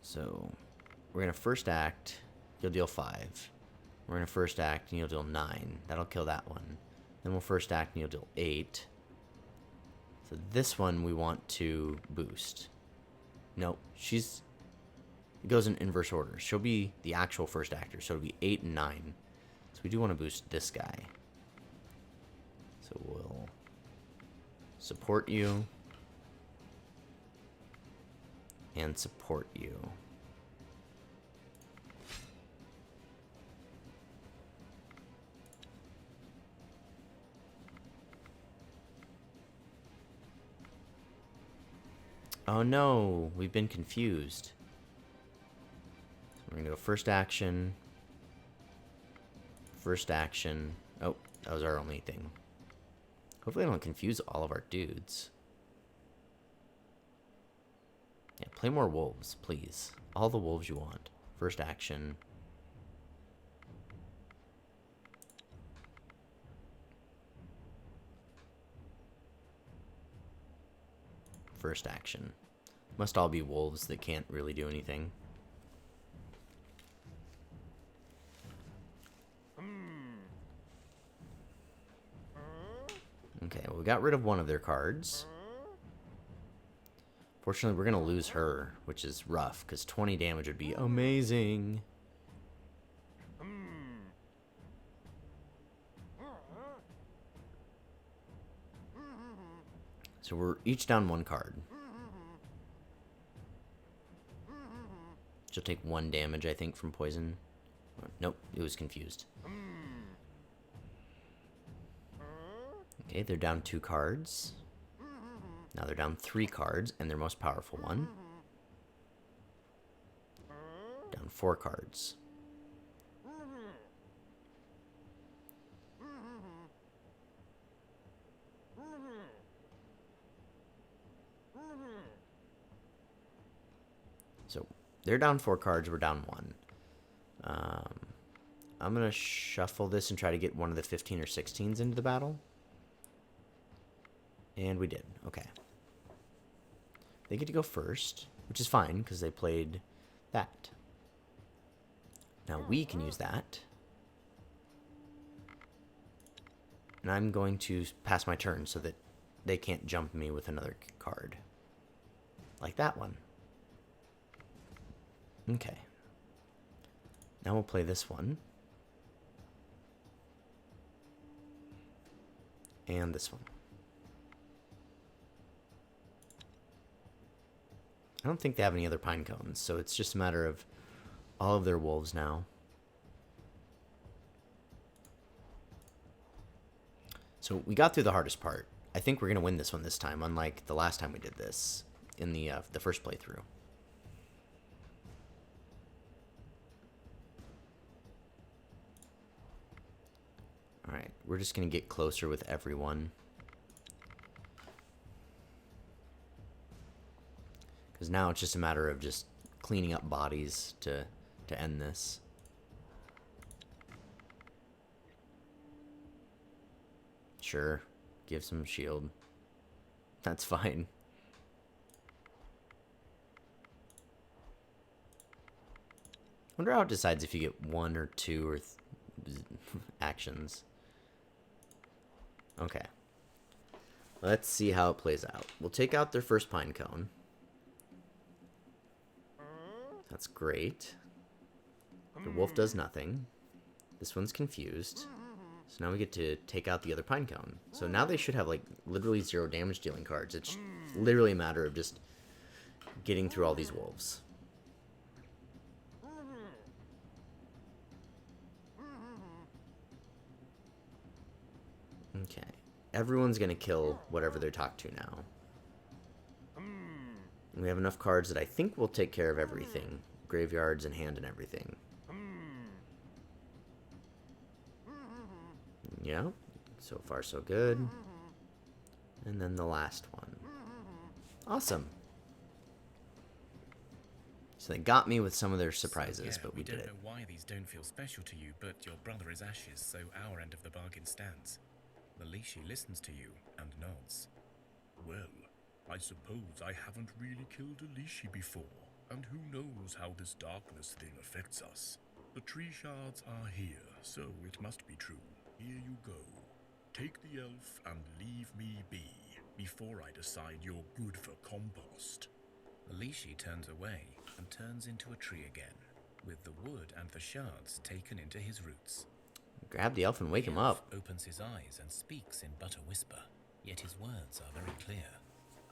So, we're going to first act, you'll deal 5. We're going to first act and you'll deal 9. That'll kill that one. Then we'll first act and you'll deal 8. So this one we want to boost. No, it goes in inverse order. She'll be the actual first actor, so it'll be 8 and 9. So we do want to boost this guy. So we'll support you and support you. Oh no, we've been confused. So we're gonna go first action. First action. Oh, that was our only thing. Hopefully I don't confuse all of our dudes. Yeah, play more wolves, please. All the wolves you want. First action. First action. Must all be wolves that can't really do anything. Okay, well, we got rid of one of their cards. Fortunately, we're going to lose her, which is rough, because 20 damage would be amazing. So we're each down one card. She'll take 1 damage, I think, from poison. Nope, it was confused. Okay, they're down 2 cards. Now they're down 3 cards, and their most powerful one. Down 4 cards. So they're down 4 cards, we're down 1. I'm going to shuffle this and try to get one of the 15 or 16s into the battle. And we did. Okay. They get to go first, which is fine because they played that. Now we can use that. And I'm going to pass my turn so that they can't jump me with another card. Like that one. Okay. Now we'll play this one. And this one. I don't think they have any other pine cones, so it's just a matter of all of their wolves now. So we got through the hardest part. I think we're going to win this one this time, unlike the last time we did this in the first playthrough. Alright, we're just going to get closer with everyone. Because now it's just a matter of just cleaning up bodies to end this. Sure, give some shield. That's fine. Wonder how it decides if you get 1 or 2 or actions. Okay. Let's see how it plays out. We'll take out their first pine cone. That's great. The wolf does nothing. This one's confused. So now we get to take out the other pine cone. So now they should have like literally 0 damage dealing cards. It's literally a matter of just getting through all these wolves. Okay. Everyone's gonna kill whatever they're talked to now. We have enough cards that I think will take care of everything. Graveyards and hand and everything. Yeah, so far so good. And then the last one. Awesome. So they got me with some of their surprises, So, yeah, but we did it. don't know why these don't feel special to you, but your brother is ashes, so our end of the bargain stands. The Lishi listens to you and nods. Well, I suppose I haven't really killed a Lishi before, and who knows how this darkness thing affects us. The tree shards are here, so it must be true. Here you go. Take the elf and leave me be, before I decide you're good for compost. The Lishi turns away and turns into a tree again, with the wood and the shards taken into his roots. Grab the elf and wake The him elf up. opens his eyes and speaks in but a whisper, yet his words are very clear.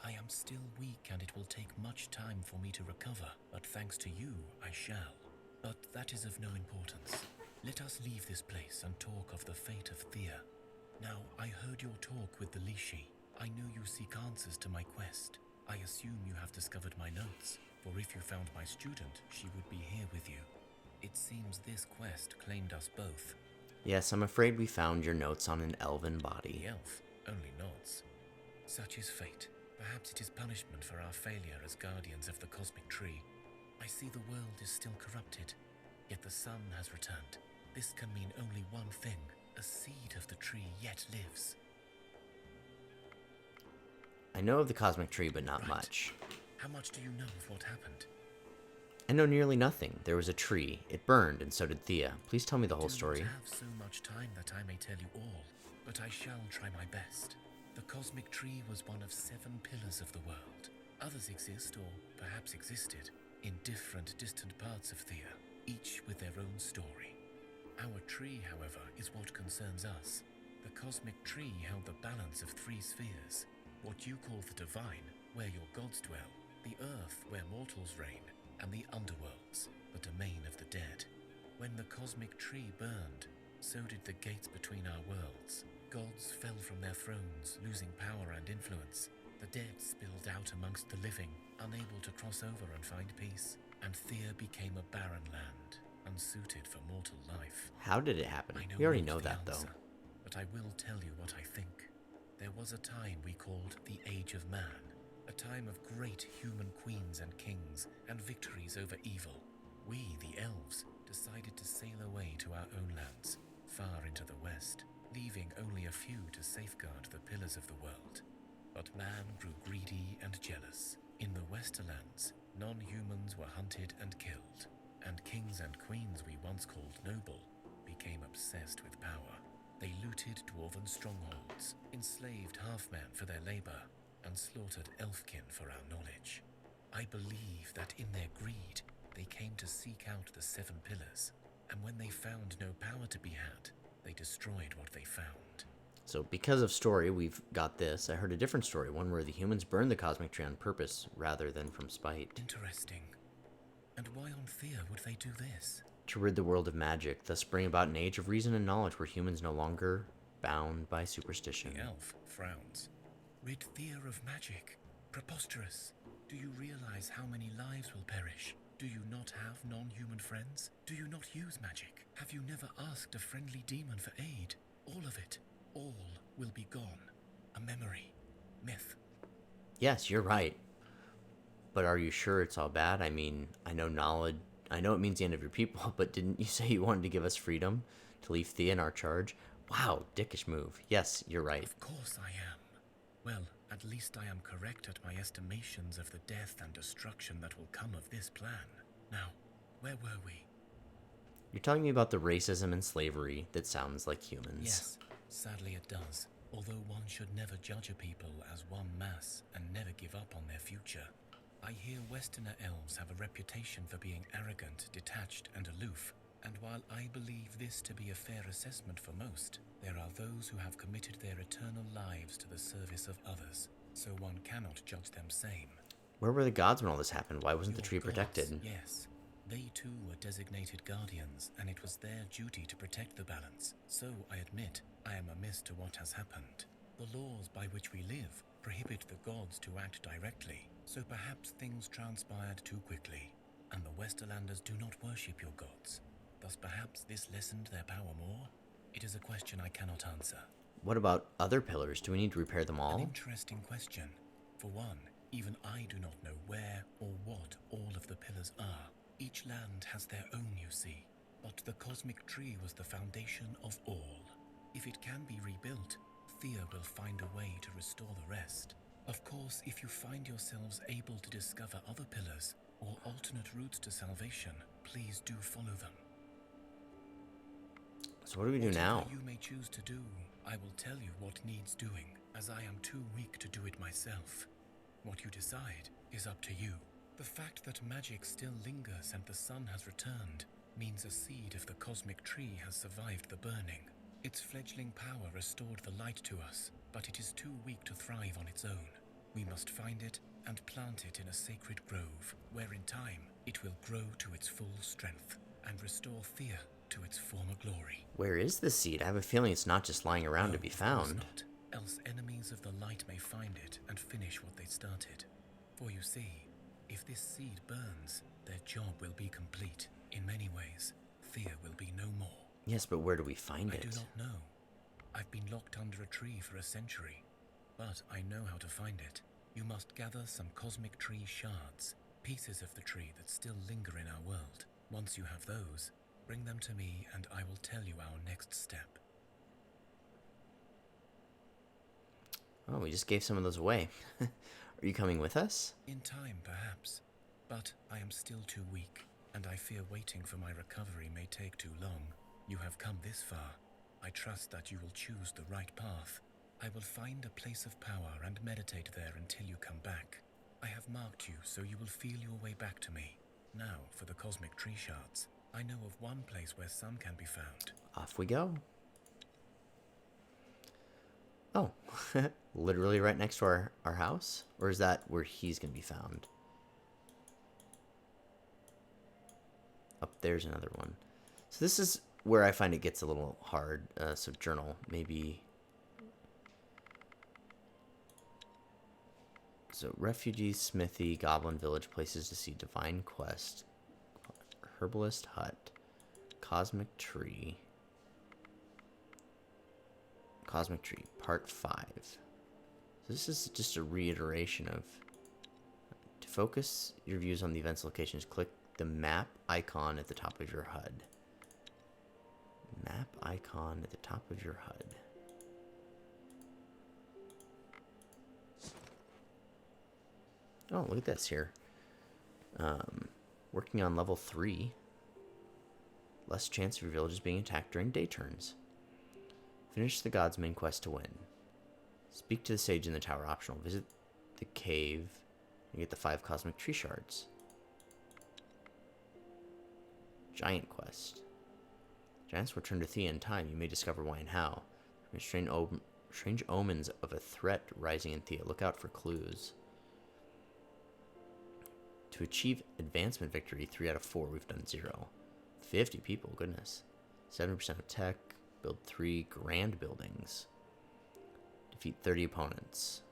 I am still weak and it will take much time for me to recover, but thanks to you, I shall. But that is of no importance. Let us leave this place and talk of the fate of Thea. Now, I heard your talk with the Lishi. I know you seek answers to my quest. I assume you have discovered my notes, for if you found my student, she would be here with you. It seems this quest claimed us both. Yes, I'm afraid we found your notes on an elven The body. elf only nods. Such is fate. Perhaps it is punishment for our failure as guardians of the cosmic tree. I see the world is still corrupted, yet the sun has returned. This can mean only one thing. A seed of the tree yet lives. I know of the cosmic tree, but not Right. much. How much do you know of what happened? I know nearly nothing. There was a tree. It burned, and so did Thea. Please tell me the whole story. I do not have so much time that I may tell you all, but I shall try my best. The cosmic tree was one of 7 pillars of the world. Others exist, or perhaps existed, in different distant parts of Thea, each with their own story. Our tree, however, is what concerns us. The cosmic tree held the balance of 3 spheres. What you call the divine, where your gods dwell, the earth, where mortals reign, and the underworlds, the domain of the dead. When the cosmic tree burned, so did the gates between our worlds. Gods fell from their thrones, losing power and influence. The dead spilled out amongst the living, unable to cross over and find peace. And Thea became a barren land, unsuited for mortal life. How did it happen? I know We already not know the that, though. answer, but I will tell you what I think. There was a time we called the Age of Man, a time of great human queens and kings and victories over evil. We, the elves, decided to sail away to our own lands, far into the west, leaving only a few to safeguard the pillars of the world. But man grew greedy and jealous. In the Westerlands, non-humans were hunted and killed, and kings and queens we once called noble became obsessed with power. They looted dwarven strongholds, enslaved half-men for their labor, and slaughtered elfkin for our knowledge. I believe that in their greed, they came to seek out the 7 pillars, and when they found no power to be had, they destroyed what they found. So, because of story, we've got this. I heard a different story, one where the humans burned the cosmic tree on purpose rather than from spite. Interesting. And why on Thea would they do this? To rid the world of magic, thus bring about an age of reason and knowledge where humans no longer bound by superstition. The elf frowns. Rid Thea of magic? Preposterous. Do you realize how many lives will perish? Do you not have non-human friends? Do you not use magic? Have you never asked a friendly demon for aid? All of it, all will be gone. A memory. Myth. Yes, you're right. But are you sure it's all bad? I mean, I know it means the end of your people, but didn't you say you wanted to give us freedom? To leave Thea in our charge? Wow, dickish move. Yes, you're right. Of course I am. Well, at least I am correct at my estimations of the death and destruction that will come of this plan. Now, where were we? You're telling me about the racism and slavery that sounds like humans. Yes, sadly it does. Although one should never judge a people as one mass and never give up on their future. I hear Westerner elves have a reputation for being arrogant, detached, and aloof, and while I believe this to be a fair assessment for most, there are those who have committed their eternal lives to the service of others, so one cannot judge them same. Where were the gods when all this happened? Why wasn't the Your tree gods, protected? Yes. They too were designated guardians, and it was their duty to protect the balance. So, I admit, I am amiss to what has happened. The laws by which we live prohibit the gods to act directly, so perhaps things transpired too quickly, and the Westerlanders do not worship your gods. Thus perhaps this lessened their power more? It is a question I cannot answer. What about other pillars? Do we need to repair them An all? interesting question. For one, even I do not know where or what all of the pillars are. Each land has their own, you see. But the cosmic tree was the foundation of all. If it can be rebuilt, Thea will find a way to restore the rest. Of course, if you find yourselves able to discover other pillars or alternate routes to salvation, please do follow them. So what do we do now? Whatever you may choose to do, I will tell you what needs doing, as I am too weak to do it myself. What you decide is up to you. The fact that magic still lingers and the sun has returned means a seed of the cosmic tree has survived the burning. Its fledgling power restored the light to us, but it is too weak to thrive on its own. We must find it and plant it in a sacred grove, where in time it will grow to its full strength and restore Thea to its former glory. Where is the seed? I have a feeling it's not just lying around to be Of course found. not, else enemies of the light may find it and finish what they started. For you see, if this seed burns, their job will be complete. In many ways, Thea will be no more. Yes, but where do we find I it? do not know. I've been locked under a tree for a century, but I know how to find it. You must gather some cosmic tree shards, pieces of the tree that still linger in our world. Once you have those, bring them to me and I will tell you our next step. Oh, we just gave some of those away. Are you coming with us? In time, perhaps, but I am still too weak, and I fear waiting for my recovery may take too long. You have come this far. I trust that you will choose the right path. I will find a place of power and meditate there until you come back. I have marked you so you will feel your way back to me. Now, for the cosmic tree shards. I know of one place where some can be found. Off we go. Oh, literally right next to our house? Or is that where he's going to be found? Up there's another one. So this is where I find it gets a little hard. So journal, maybe. So refugee, smithy, goblin village, places to see, divine quest, herbalist hut, cosmic tree. Cosmic Tree, Part 5. So this is just a reiteration of... To focus your views on the event's locations, click the map icon at the top of your HUD. Map icon at the top of your HUD. Oh, look at this here. Working on level 3. Less chance of your villages being attacked during day turns. Finish the god's main quest to win. Speak to the sage in the tower, optional. Visit the cave and get the 5 cosmic tree shards. Giant quest. Giants will return to Thea in time. You may discover why and how. Strange omens of a threat rising in Thea. Look out for clues. To achieve advancement victory, 3 out of 4. We've done 0. 50 people, goodness. 7% of tech. Build 3 grand buildings. Defeat 30 opponents.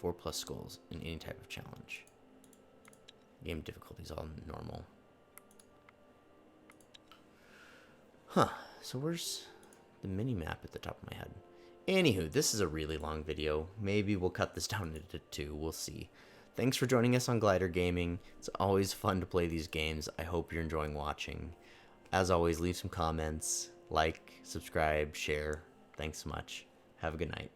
4+ skulls in any type of challenge. Game difficulty is all normal. Huh. So where's the mini-map at the top of my head? Anywho, this is a really long video. Maybe we'll cut this down into 2. We'll see. Thanks for joining us on Glider Gaming. It's always fun to play these games. I hope you're enjoying watching. As always, leave some comments. Like, subscribe, share. Thanks so much. Have a good night.